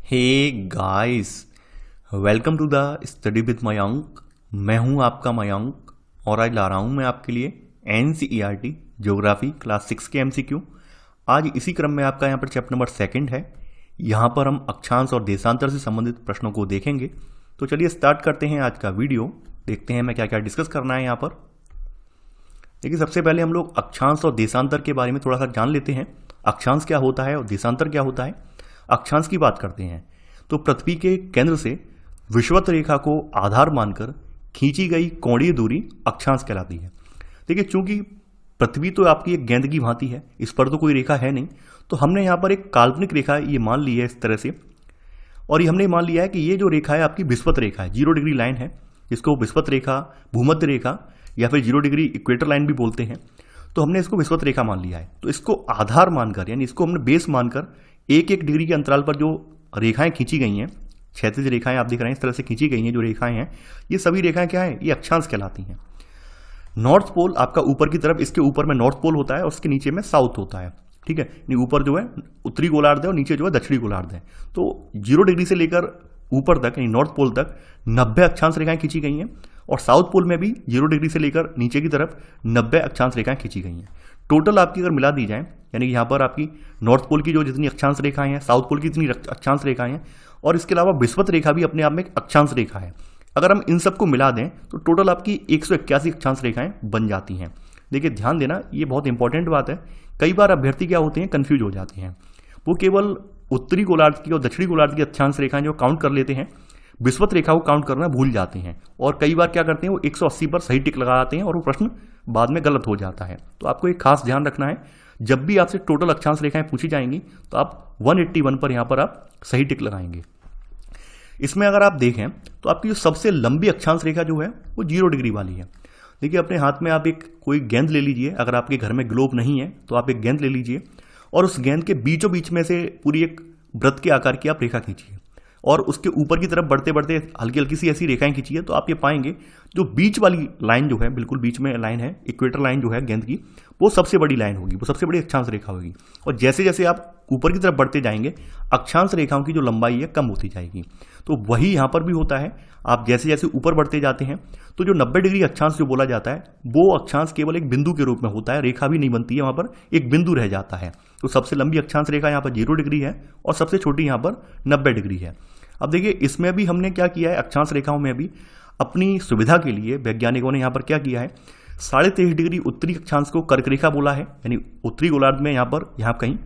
Hey guys, welcome to the study with Mayank. मैं हूं आपका मयंक और आज ला रहा हूं मैं आपके लिए NCERT ज्योग्राफी क्लास 6 के MCQ। आज इसी क्रम में आपका यहां पर चैप्टर नंबर 2 है। यहां पर हम अक्षांश और देशांतर से संबंधित प्रश्नों को देखेंगे। तो चलिए स्टार्ट करते हैं आज का वीडियो। देखते हैं मैं क्या क्या डिस्कस करना है यहाँ पर। देखिए, सबसे पहले हम लोग अक्षांश और देशांतर के बारे में थोड़ा सा जान लेते हैं। अक्षांश क्या होता है और देशांतर क्या होता है। अक्षांश की बात करते हैं तो पृथ्वी के केंद्र से विषुवत रेखा को आधार मानकर खींची गई कोणीय दूरी अक्षांश कहलाती है। देखिए, चूंकि पृथ्वी तो आपकी एक गेंद की भांति है, इस पर तो कोई रेखा है नहीं, तो हमने यहाँ पर एक काल्पनिक रेखा ये मान ली है इस तरह से। और ये हमने मान लिया है कि ये जो रेखा है आपकी विषुवत रेखा है, 0 डिग्री लाइन है, जिसको विषुवत रेखा, भूमध्य रेखा या फिर 0 डिग्री इक्वेटर लाइन भी बोलते हैं। तो हमने इसको विषुवत रेखा मान लिया है। तो इसको आधार मानकर, यानी इसको हमने बेस मानकर एक एक डिग्री के अंतराल पर जो रेखाएं खींची गई हैं, क्षैतिज रेखाएं आप दिख रहे हैं इस तरह से खींची गई हैं जो रेखाएं हैं, ये सभी रेखाएं क्या है, ये अक्षांश कहलाती हैं। नॉर्थ पोल आपका ऊपर की तरफ, इसके ऊपर में नॉर्थ पोल होता है और उसके नीचे में साउथ होता है। ठीक है, यानी ऊपर जो है उत्तरी गोलार्ध है और नीचे जो है दक्षिणी गोलार्ध है। तो 0 डिग्री से लेकर ऊपर तक यानी नॉर्थ पोल तक 90 अक्षांश रेखाएं खींची गई हैं और साउथ पोल में भी 0 डिग्री से लेकर नीचे की तरफ 90 अक्षांश रेखाएं खींची गई हैं। टोटल आपकी अगर मिला दी जाए, यानी यहाँ पर आपकी नॉर्थ पोल की जो जितनी अक्षांश रेखाएं हैं, साउथ पोल की जितनी अक्षांश रेखाएं हैं, और इसके अलावा विषुवत रेखा भी अपने आप में एक अक्षांश रेखा है। अगर हम इन सबको मिला दें तो टोटल आपकी 181 अक्षांश रेखाएं बन जाती हैं। देखिए, ध्यान देना, ये बहुत इंपॉर्टेंट बात है। कई बार अभ्यर्थी क्या होते हैं, कंफ्यूज हो जाते हैं। वो केवल उत्तरी गोलार्ध की और दक्षिणी गोलार्ध की अक्षांश रेखाएं जो काउंट कर लेते हैं, विषुवत रेखा को काउंट करना भूल जाते हैं। और कई बार क्या करते हैं, वो 180 पर सही टिक लगाते हैं और वो प्रश्न बाद में गलत हो जाता है। तो आपको एक खास ध्यान रखना है, जब भी आपसे टोटल अक्षांश रेखाएं पूछी जाएंगी तो आप 181 पर यहाँ पर आप सही टिक लगाएंगे। इसमें अगर आप देखें तो आपकी जो सबसे लंबी अक्षांश रेखा जो है वो 0 डिग्री वाली है। देखिए, अपने हाथ में आप एक कोई गेंद ले लीजिए। अगर आपके घर में ग्लोब नहीं है तो आप एक गेंद ले लीजिए और उस गेंद के बीचों बीच में से पूरी एक वृत्त के आकार की आप रेखा खींचिए और उसके ऊपर की तरफ बढ़ते बढ़ते हल्की हल्की सी ऐसी रेखाएं खींचिए। तो आप ये पाएंगे जो बीच वाली लाइन जो है, बिल्कुल बीच में लाइन है, इक्वेटर लाइन जो है गेंद की, वो सबसे बड़ी लाइन होगी, वो सबसे बड़ी अक्षांश रेखा होगी। और जैसे जैसे आप ऊपर की तरफ बढ़ते जाएंगे, अक्षांश रेखाओं की जो लंबाई है कम होती जाएगी। तो वही यहाँ पर भी होता है। आप जैसे जैसे ऊपर बढ़ते जाते हैं तो जो 90 डिग्री अक्षांश जो बोला जाता है, वो अक्षांश केवल एक बिंदु के रूप में होता है, रेखा भी नहीं बनती है, वहां पर एक बिंदु रह जाता है। तो सबसे लंबी अक्षांश रेखा यहाँ पर 0 डिग्री है और सबसे छोटी यहाँ पर 90 डिग्री है। अब देखिए, इसमें भी हमने क्या किया है, अक्षांश रेखाओं में भी अपनी सुविधा के लिए वैज्ञानिकों ने यहाँ पर क्या किया है, 23.5 डिग्री उत्तरी अक्षांश को कर्क रेखा बोला है। यानी उत्तरी गोलार्ध में यहाँ पर यहाँ कहीं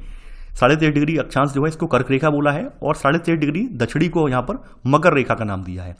23.5 डिग्री अक्षांश जो है इसको कर्क रेखा बोला है और 23.5 डिग्री दक्षिणी को यहाँ पर मकर रेखा का नाम दिया है।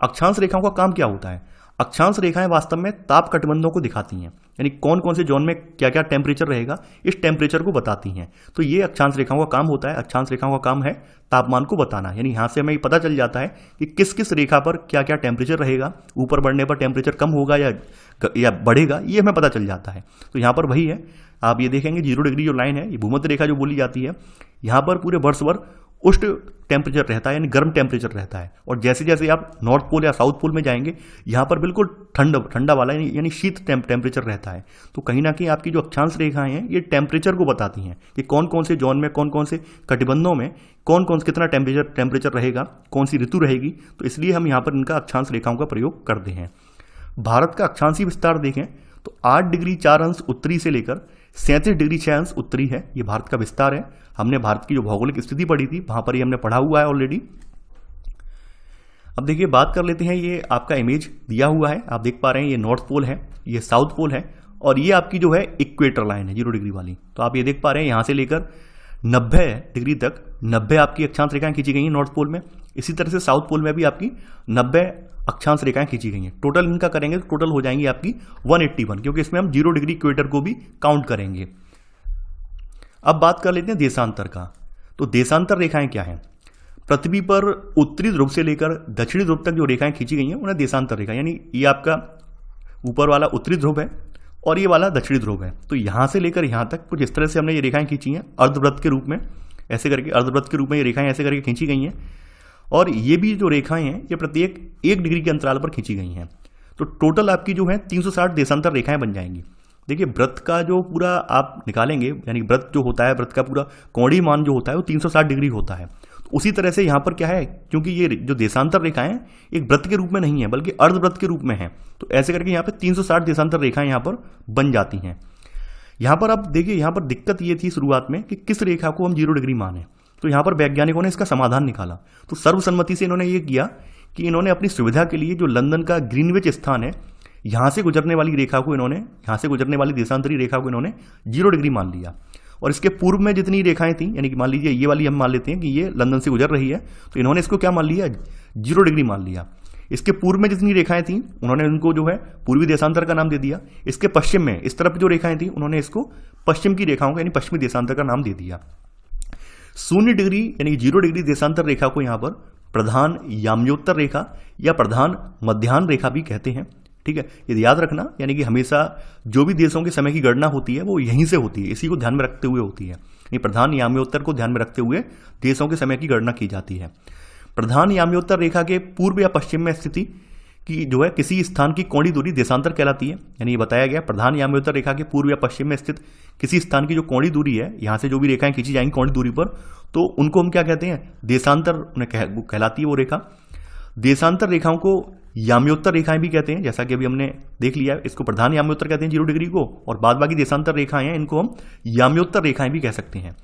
अक्षांश रेखाओं का काम क्या होता है, अक्षांश रेखाएं वास्तव में ताप कटबंधों को दिखाती हैं, यानी कौन कौन से जोन में क्या क्या टेम्परेचर रहेगा, इस टेम्परेचर को बताती हैं। तो ये अक्षांश रेखाओं का काम होता है। अक्षांश रेखाओं का काम है तापमान को बताना, यानी यहाँ से हमें पता चल जाता है कि किस किस रेखा पर क्या क्या टेम्परेचर रहेगा, ऊपर बढ़ने पर टेम्परेचर कम होगा या बढ़ेगा, ये हमें पता चल जाता है। तो यहाँ पर वही है, आप ये देखेंगे 0 डिग्री जो लाइन है, ये भूमध्य रेखा जो बोली जाती है, यहाँ पर पूरे वर्ष भर उष्ण टेम्परेचर रहता है, यानी गर्म टेम्परेचर रहता है। और जैसे जैसे आप नॉर्थ पोल या साउथ पोल में जाएंगे, यहाँ पर बिल्कुल ठंडा वाला यानी शीत टेम्परेचर रहता है। तो कहीं ना कहीं आपकी जो अक्षांश रेखाएं हैं ये टेम्परेचर को बताती हैं कि कौन कौन से जोन में, कौन कौन से कटिबंधों में कौन कौन कितना टेम्परेचर रहेगा, कौन सी ऋतु रहेगी। तो इसलिए हम यहाँ पर इनका अक्षांश रेखाओं का प्रयोग करते हैं। भारत का अक्षांशीय विस्तार देखें तो 8 डिग्री 4 अंश उत्तरी से लेकर 37 डिग्री 6 अंश उत्तरी है, ये भारत का विस्तार है। हमने भारत की जो भौगोलिक स्थिति पढ़ी थी वहां पर ये हमने पढ़ा हुआ है ऑलरेडी। अब देखिए, बात कर लेते हैं, ये आपका इमेज दिया हुआ है, आप देख पा रहे हैं, ये नॉर्थ पोल है, ये साउथ पोल है और ये आपकी जो है इक्वेटर लाइन है 0 डिग्री वाली। तो आप ये देख पा रहे हैं, यहां से लेकर 90 डिग्री तक 90 आपकी अक्षांश रेखाएं खींची गई हैं नॉर्थ पोल में। इसी तरह से साउथ पोल में भी आपकी 90 अक्षांश रेखाएं खींची गई हैं। टोटल इनका करेंगे तो टोटल हो जाएंगी आपकी 181, क्योंकि इसमें हम 0 डिग्री इक्वेटर को भी काउंट करेंगे। अब बात कर लेते हैं देशांतर का। तो देशांतर रेखाएं क्या हैं, पृथ्वी पर उत्तरी ध्रुव से लेकर दक्षिणी ध्रुव तक जो रेखाएं खींची गई हैं उन्हें देशांतर रेखा, यानी ये आपका ऊपर वाला उत्तरी ध्रुव है और ये वाला दक्षिणी ध्रुव है। तो यहां से लेकर यहां तक कुछ इस तरह से हमने ये रेखाएं खींची हैं अर्धवृत्त के रूप में, ऐसे करके अर्धवृत्त के रूप में ये रेखाएं ऐसे करके खींची गई हैं। और ये भी जो रेखाएं हैं ये प्रत्येक 1 डिग्री के अंतराल पर खींची गई हैं। तो टोटल आपकी जो है 360 देशांतर रेखाएं बन जाएंगी। देखिए, व्रत का जो पूरा आप निकालेंगे, यानी व्रत जो होता है, व्रत का पूरा कोणीय मान जो होता है वो 360 डिग्री होता है। तो उसी तरह से यहाँ पर क्या है, क्योंकि ये जो देशांतर रेखाएं एक वृत्त के रूप में नहीं है बल्कि अर्धवृत्त के रूप में है, तो ऐसे करके यहाँ पे 360 देशांतर रेखाएं यहाँ पर बन जाती हैं। यहाँ पर आप देखिए, यहाँ पर दिक्कत ये थी शुरुआत में कि किस रेखा को हम 0 डिग्री माने, तो यहाँ पर वैज्ञानिकों ने इसका समाधान निकाला। तो सर्वसम्मति से इन्होंने ये किया कि इन्होंने अपनी सुविधा के लिए जो लंदन का ग्रीनविच स्थान है, यहाँ से गुजरने वाली रेखा को इन्होंने, यहाँ से गुजरने वाली देशांतरी रेखा को इन्होंने 0 डिग्री मान लिया। और इसके पूर्व में जितनी रेखाएं थी, यानी कि मान लीजिए ये वाली हम मान लेते हैं कि ये लंदन से गुजर रही है, तो इन्होंने इसको क्या मान लिया, 0 डिग्री मान लिया। इसके पूर्व में जितनी रेखाएं थी उन्होंने उनको जो है पूर्वी देशांतर का नाम दे दिया। इसके पश्चिम में इस तरफ जो रेखाएं थी उन्होंने इसको पश्चिम की रेखाओं का यानी पश्चिमी देशांतर का नाम दे दिया। 0 डिग्री यानी 0 डिग्री देशांतर रेखा को यहाँ पर प्रधान याम्योत्तर रेखा या प्रधान मध्याह्न रेखा भी कहते हैं। ठीक है, ये याद रखना, यानी कि हमेशा जो भी देशों के समय की गणना होती है वो यहीं से होती है, इसी को ध्यान में रखते हुए होती है। ये प्रधान याम्योत्तर को ध्यान में रखते हुए देशों के समय की गणना की जाती है। प्रधान याम्योत्तर रेखा के पूर्व या पश्चिम में स्थिति की जो है किसी स्थान की कोणीय दूरी देशांतर कहलाती है। यानी ये बताया गया प्रधान याम्योत्तर रेखा के पूर्व या पश्चिम में स्थित किसी स्थान की जो कोणीय दूरी है, यहाँ से जो भी रेखाएं खींची जाएंगी कोणीय दूरी पर, तो उनको हम क्या कहते हैं, देशांतर उन्हें कहलाती है वो रेखा। देशांतर रेखाओं को याम्योत्तर रेखाएं भी कहते हैं, जैसा कि अभी हमने देख लिया। इसको प्रधान याम्योत्तर कहते हैं 0 डिग्री को, और बाद बाकी देशांतर रेखाएं हैं इनको हम याम्योत्तर रेखाएं भी कह सकते हैं।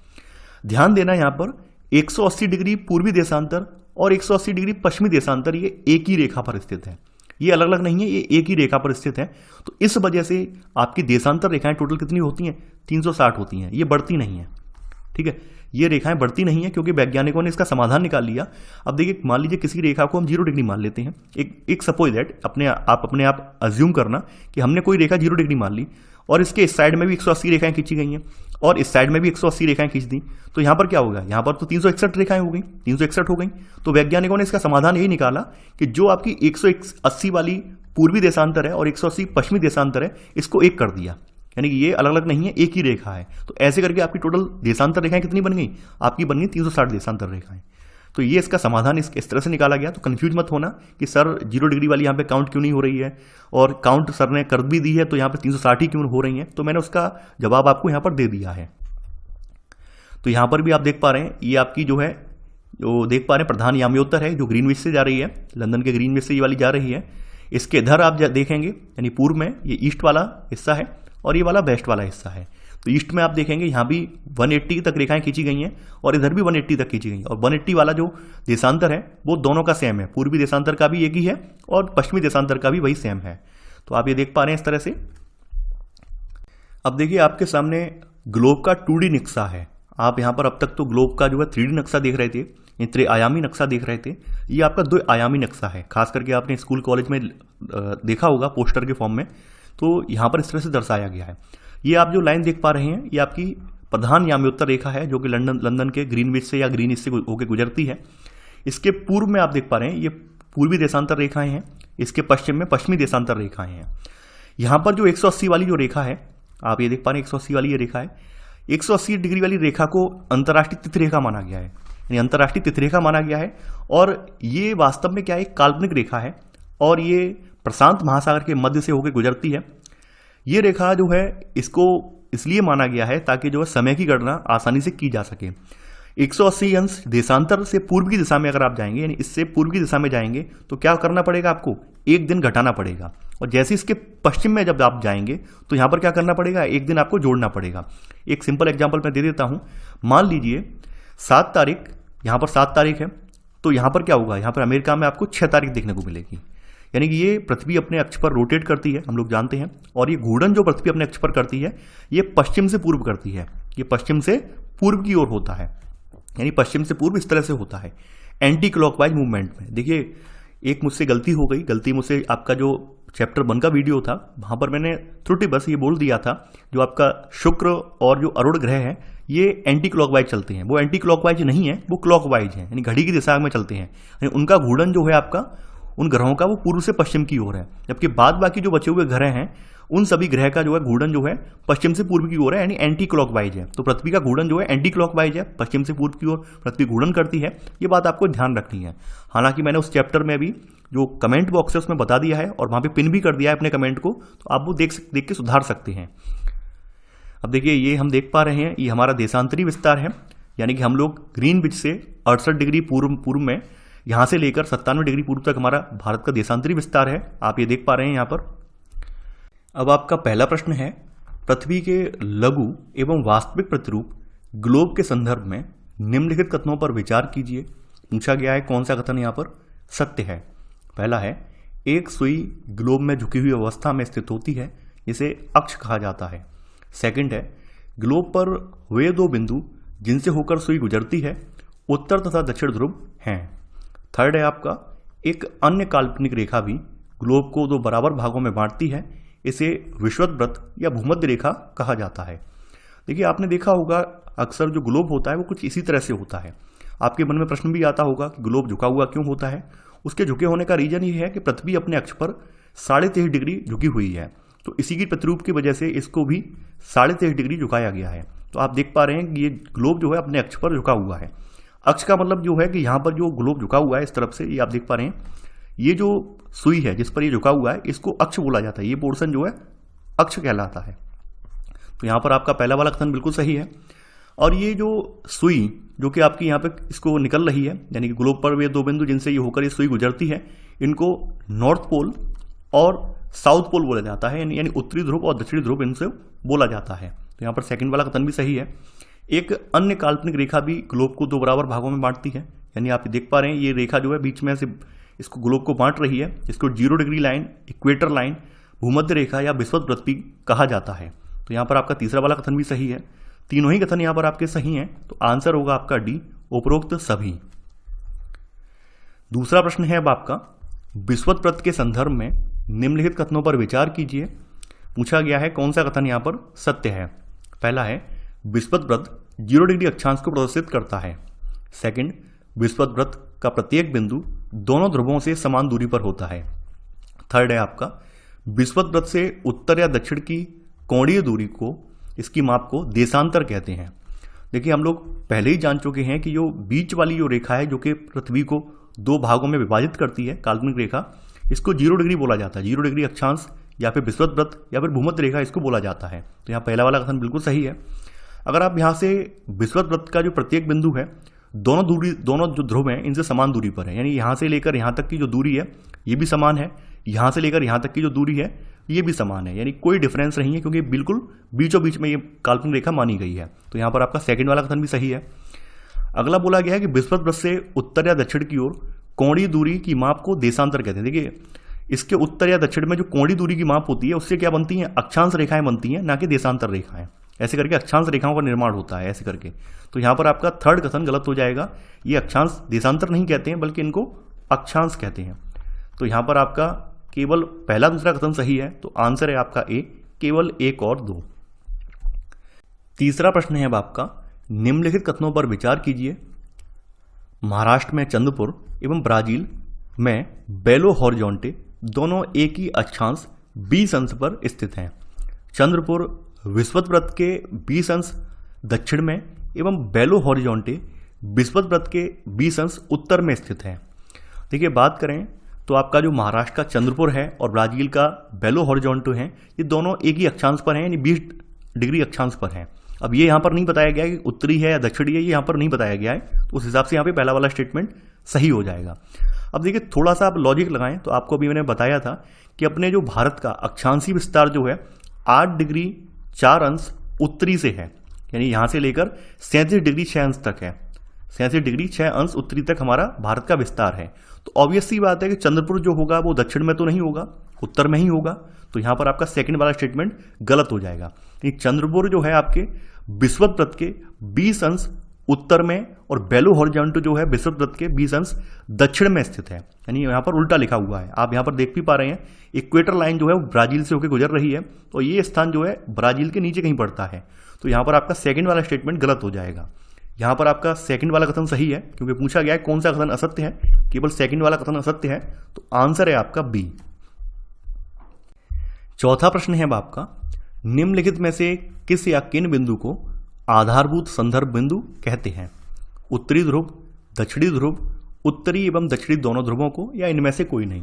ध्यान देना, यहाँ पर 180 डिग्री पूर्वी देशांतर और 180 डिग्री पश्चिमी देशांतर ये एक ही रेखा पर स्थित है, ये अलग अलग नहीं है, ये एक ही रेखा पर स्थित है। तो इस वजह से आपकी देशांतर रेखाएं टोटल कितनी होती हैं, 360 होती हैं, ये बढ़ती नहीं है। ठीक है, ये रेखाएं बढ़ती नहीं है क्योंकि वैज्ञानिकों ने इसका समाधान निकाल लिया। अब देखिए, मान लीजिए किसी रेखा को हम 0 डिग्री मान लेते हैं। एक सपोज दैट अपने आप अज्यूम करना कि हमने कोई रेखा 0 डिग्री मान ली और इसके इस साइड में भी 180 रेखाएं खींची गई हैं और इस साइड में भी 180 रेखाएं खींच दी, तो यहाँ पर क्या होगा, यहाँ पर तो 361 रेखाएं हो गई, 361 हो गई। तो वैज्ञानिकों ने इसका समाधान यही निकाला कि जो आपकी 180 वाली पूर्वी देशांतर है और 180 पश्चिमी देशांतर है, इसको एक कर दिया, यानी कि ये अलग अलग नहीं है, एक ही रेखा है। तो ऐसे करके आपकी टोटल देशांतर रेखाएं कितनी बन गई, आपकी बन गई 360 देशांतर रेखाएं। तो ये इसका समाधान इस तरह से निकाला गया। तो कंफ्यूज मत होना कि सर 0 डिग्री वाली यहाँ पे काउंट क्यों नहीं हो रही है, और काउंट सर ने कर भी दी है तो यहाँ पे 360 ही क्यों हो रही है। तो मैंने उसका जवाब आपको यहाँ पर दे दिया है। तो यहाँ पर भी आप देख पा रहे हैं, ये आपकी जो है, जो देख पा रहे हैं प्रधान याम्योत्तर है जो ग्रीनविच से जा रही है, लंदन के ग्रीनविच से ये वाली जा रही है। इसके इधर आप देखेंगे, यानी पूर्व में ये ईस्ट वाला हिस्सा है और ये वाला वेस्ट वाला हिस्सा है। तो ईस्ट में आप देखेंगे यहाँ भी 180 तक रेखाएं खींची गई हैं और इधर भी 180 तक खींची गई हैं, और 180 वाला जो देशांतर है वो दोनों का सेम है, पूर्वी देशांतर का भी एक ही है और पश्चिमी देशांतर का भी वही सेम है। तो आप ये देख पा रहे हैं इस तरह से। अब देखिए, आपके सामने ग्लोब का 2D नक्शा है। आप यहाँ पर अब तक तो ग्लोब का जो है 3D नक्शा देख रहे थे, ये त्रिआयामी नक्शा देख रहे थे। ये आपका 2 आयामी नक्शा है, खास करके आपने स्कूल कॉलेज में देखा होगा पोस्टर के फॉर्म में। तो यहाँ पर इस तरह से दर्शाया गया है। ये आप जो लाइन देख पा रहे हैं, ये आपकी प्रधान याम्योत्तर रेखा है जो कि लंदन के ग्रीनविच से या ग्रीनिच से होकर गुजरती है। इसके पूर्व में आप देख पा रहे हैं ये पूर्वी देशांतर रेखाएं हैं, इसके पश्चिम में पश्चिमी देशांतर रेखाएं हैं। यहाँ पर जो 180 वाली जो रेखा है, आप ये देख पा रहे हैं 180 वाली ये रेखा है। 180 डिग्री वाली रेखा को अंतर्राष्ट्रीय तिथिरेखा माना गया है, यानी अंतर्राष्ट्रीय तिथिरेखा माना गया है। और ये वास्तव में क्या है, एक काल्पनिक रेखा है और ये प्रशांत महासागर के मध्य से होकर गुजरती है। ये रेखा जो है, इसको इसलिए माना गया है ताकि जो है समय की गणना आसानी से की जा सके। 180 अंश देशांतर से पूर्व की दिशा में अगर आप जाएंगे, यानी इससे पूर्व की दिशा में जाएंगे, तो क्या करना पड़ेगा आपको, एक दिन घटाना पड़ेगा। और जैसे इसके पश्चिम में जब आप जाएंगे तो यहाँ पर क्या करना पड़ेगा, एक दिन आपको जोड़ना पड़ेगा। एक सिंपल एग्जाम्पल मैं दे देता हूँ। मान लीजिए 7 तारीख, यहाँ पर 7 तारीख है, तो यहाँ पर क्या होगा, यहाँ पर अमेरिका में आपको 6 तारीख देखने को मिलेगी। यानी कि ये पृथ्वी अपने अक्ष पर रोटेट करती है, हम लोग जानते हैं, और ये घूर्णन जो पृथ्वी अपने अक्ष पर करती है, ये पश्चिम से पूर्व करती है, ये पश्चिम से पूर्व की ओर होता है, यानी पश्चिम से पूर्व इस तरह से होता है एंटी क्लॉकवाइज मूवमेंट में। देखिए, एक मुझसे गलती हो गई, गलती मुझसे आपका जो चैप्टर 1 का वीडियो था वहाँ पर मैंने त्रुटि बस ये बोल दिया था, जो आपका शुक्र और जो अरुण ग्रह है ये एंटी क्लॉकवाइज चलते हैं। वो एंटी क्लॉकवाइज नहीं है, वो क्लॉकवाइज है, यानी घड़ी की दिशा में चलते हैं। यानी उनका घूर्णन जो है आपका उन ग्रहों का वो पूर्व से पश्चिम की ओर है, जबकि बाद बाकी जो बचे हुए ग्रह हैं उन सभी ग्रह का जो है घूर्णन जो है पश्चिम से पूर्व की ओर है, यानी एंटी क्लॉकवाइज है। तो पृथ्वी का घूर्णन जो है एंटी क्लॉकवाइज है, पश्चिम से पूर्व की ओर पृथ्वी घूर्णन करती है। ये बात आपको ध्यान रखनी है। हालांकि मैंने उस चैप्टर में भी जो कमेंट बॉक्स है उसमें बता दिया है और वहां पे पिन भी कर दिया है अपने कमेंट को, तो आप वो देख के सुधार सकते हैं। अब देखिए, ये हम देख पा रहे हैं, ये हमारा देशांतरी विस्तार है यानी कि हम लोग ग्रीनविच से 68 डिग्री पूर्व में यहाँ से लेकर 97 डिग्री पूर्व तक हमारा भारत का देशांतरी विस्तार है। आप ये देख पा रहे हैं यहाँ पर। अब आपका पहला प्रश्न है, पृथ्वी के लघु एवं वास्तविक प्रतिरूप ग्लोब के संदर्भ में निम्नलिखित कथनों पर विचार कीजिए। पूछा गया है कौन सा कथन यहाँ पर सत्य है। पहला है, एक सुई ग्लोब में झुकी हुई अवस्था में स्थित होती है, इसे अक्ष कहा जाता है। सेकंड है, ग्लोब पर वे दो बिंदु जिनसे होकर सुई गुजरती है उत्तर तथा दक्षिण ध्रुव हैं। थर्ड है आपका, एक अन्य काल्पनिक रेखा भी ग्लोब को दो बराबर भागों में बांटती है, इसे विषुवत या भूमध्य रेखा कहा जाता है। देखिए, आपने देखा होगा अक्सर जो ग्लोब होता है वो कुछ इसी तरह से होता है। आपके मन में प्रश्न भी आता होगा कि ग्लोब झुका हुआ क्यों होता है। उसके झुके होने का रीजन ये है कि पृथ्वी अपने अक्ष पर 23.5 डिग्री झुकी हुई है, तो इसी की प्रतिरूप की वजह से इसको भी 23.5 डिग्री झुकाया गया है। तो आप देख पा रहे हैं कि ये ग्लोब जो है अपने अक्ष पर झुका हुआ है। अक्ष का मतलब जो है कि यहाँ पर जो ग्लोब झुका हुआ है इस तरफ से, ये आप देख पा रहे हैं, ये जो सुई है जिस पर ये झुका हुआ है इसको अक्ष बोला जाता है। ये पोर्शन जो है अक्ष कहलाता है। तो यहाँ पर आपका पहला वाला कथन बिल्कुल सही है। और ये जो सुई जो कि आपकी यहाँ पे इसको निकल रही है, यानी कि ग्लोब पर वे दो बिंदु जिनसे ये होकर ये सुई गुजरती है, इनको नॉर्थ पोल और साउथ पोल बोला जाता है, यानी उत्तरी ध्रुव और दक्षिणी ध्रुव इनसे बोला जाता है। तो यहाँ पर सेकंड वाला कथन भी सही है। एक अन्य काल्पनिक रेखा भी ग्लोब को दो बराबर भागों में बांटती है, यानी आप देख पा रहे हैं ये रेखा जो है बीच में से इसको ग्लोब को बांट रही है। इसको 0 डिग्री लाइन, इक्वेटर लाइन, भूमध्य रेखा या विषुवत वृत्त भी कहा जाता है। तो यहाँ पर आपका तीसरा वाला कथन भी सही है। तीनों ही कथन यहाँ पर आपके सही हैं, तो आंसर होगा आपका डी, उपरोक्त सभी। दूसरा प्रश्न है अब आपका, विषुवत वृत्त के संदर्भ में निम्नलिखित कथनों पर विचार कीजिए। पूछा गया है कौन सा कथन यहाँ पर सत्य है। पहला है, विषुवत वृत्त 0 डिग्री अक्षांश को प्रदर्शित करता है। सेकंड, विषुवत वृत्त का प्रत्येक बिंदु दोनों ध्रुवों से समान दूरी पर होता है। थर्ड है आपका, विषुवत वृत्त से उत्तर या दक्षिण की कोणीय दूरी को, इसकी माप को देशांतर कहते हैं। देखिए, हम लोग पहले ही जान चुके हैं कि जो बीच वाली जो रेखा है जो कि पृथ्वी को दो भागों में विभाजित करती है, काल्पनिक रेखा, इसको 0 डिग्री बोला जाता है। 0 डिग्री अक्षांश या फिर विषुवत वृत्त या फिर भूमध्य रेखा इसको बोला जाता है। तो यहाँ पहला वाला कथन बिल्कुल सही है। अगर आप यहाँ से विषुवत वृत्त का जो प्रत्येक बिंदु है दोनों जो ध्रुव हैं इनसे समान दूरी पर है, यानी यहाँ से लेकर यहाँ तक की जो दूरी है ये भी समान है, यहाँ से लेकर यहाँ तक की जो दूरी है ये भी समान है, यानी कोई डिफरेंस नहीं है, क्योंकि बिल्कुल बीचों बीच में ये काल्पनिक रेखा मानी गई है। तो यहाँ पर आपका सेकंड वाला कथन भी सही है। अगला बोला गया है कि विषुवत वृत्त से उत्तर या दक्षिण की ओर कोणीय दूरी की माप को देशांतर कहते हैं। देखिए, इसके उत्तर या दक्षिण में जो कोणीय दूरी की माप होती है उससे क्या बनती है, अक्षांश रेखाएं बनती हैं, ना कि देशांतर रेखाएं। ऐसे करके अक्षांश रेखाओं का निर्माण होता है ऐसे करके। तो यहाँ पर आपका थर्ड कथन गलत हो जाएगा। ये अक्षांश देशांतर नहीं कहते हैं बल्कि इनको अक्षांश कहते हैं। तो यहाँ पर आपका केवल पहला दूसरा कथन सही है, तो आंसर है आपका ए, केवल 1 और 2। तीसरा प्रश्न है अब आपका, निम्नलिखित कथनों पर विचार कीजिए। महाराष्ट्र में चंद्रपुर एवं ब्राजील में बेलो हॉरिजॉन्टे दोनों एक ही अक्षांश 20 अंश पर स्थित हैं। चंद्रपुर विषुवत वृत्त के 20 अंश दक्षिण में एवं बेलो हॉरिजॉन्टे विषुवत वृत्त के 20 अंश उत्तर में स्थित है। देखिए, बात करें तो आपका जो महाराष्ट्र का चंद्रपुर है और ब्राजील का बेलो हॉरिजॉन्टे है, ये दोनों एक ही अक्षांश पर हैं, यानी 20 डिग्री अक्षांश पर हैं। अब ये यहाँ पर नहीं बताया गया कि उत्तरी है या दक्षिणी है, ये यहाँ पर नहीं बताया गया है, तो उस हिसाब से यहाँ पे पहला वाला स्टेटमेंट सही हो जाएगा। अब देखिए, थोड़ा सा आप लॉजिक लगाएं तो आपको अभी मैंने बताया था कि अपने जो भारत का अक्षांशीय विस्तार जो है 8 डिग्री 4 अंश उत्तरी से है, यानी यहाँ से लेकर 37 डिग्री 6 अंश तक है। 37 डिग्री 6 अंश उत्तरी तक हमारा भारत का विस्तार है। तो ऑब्वियस सी बात है कि चंद्रपुर जो होगा वो दक्षिण में तो नहीं होगा, उत्तर में ही होगा। तो यहाँ पर आपका सेकंड वाला स्टेटमेंट गलत हो जाएगा। चंद्रपुर जो है आपके विषुवत वृत्त के 20 अंश उत्तर में और बेलो हॉरिजॉन्टे जो है विषुवत वृत्त के 20 अंश दक्षिण में स्थित है, यानी यहाँ पर उल्टा लिखा हुआ है। आप यहाँ पर देख भी पा रहे हैं, इक्वेटर लाइन जो है वो ब्राजील से होकर गुजर रही है, तो ये स्थान जो है ब्राजील के नीचे कहीं पड़ता है। तो यहाँ पर आपका सेकंड वाला स्टेटमेंट गलत हो जाएगा। यहाँ पर आपका सेकंड वाला कथन सही है, क्योंकि पूछा गया है कौन सा कथन असत्य है, केवल सेकंड वाला कथन असत्य है, तो आंसर है आपका बी। चौथा प्रश्न है अब आपका, निम्नलिखित में से किस या किन बिंदु को आधारभूत संदर्भ बिंदु कहते हैं? उत्तरी ध्रुव, दक्षिणी ध्रुव, उत्तरी एवं दक्षिणी दोनों ध्रुवों को, या इनमें से कोई नहीं?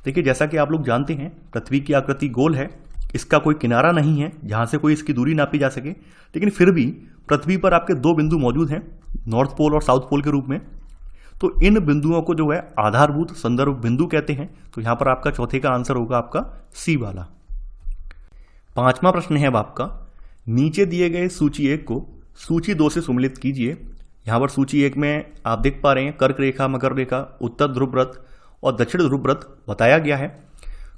देखिए, जैसा कि आप लोग जानते हैं पृथ्वी की आकृति गोल है, इसका कोई किनारा नहीं है जहां से कोई इसकी दूरी नापी जा सके, लेकिन फिर भी पृथ्वी पर आपके दो बिंदु मौजूद हैं, नॉर्थ पोल और साउथ पोल के रूप में। तो इन बिंदुओं को जो है आधारभूत संदर्भ बिंदु कहते हैं। तो यहां पर आपका चौथे का आंसर होगा आपका सी वाला। पांचवा प्रश्न है अब आपका, नीचे दिए गए सूची 1 को सूची 2 से सम्मिलित कीजिए। यहां पर सूची 1 में आप देख पा रहे हैं कर्क रेखा, मकर रेखा, उत्तर ध्रुव व्रत और दक्षिण ध्रुव व्रत बताया गया है।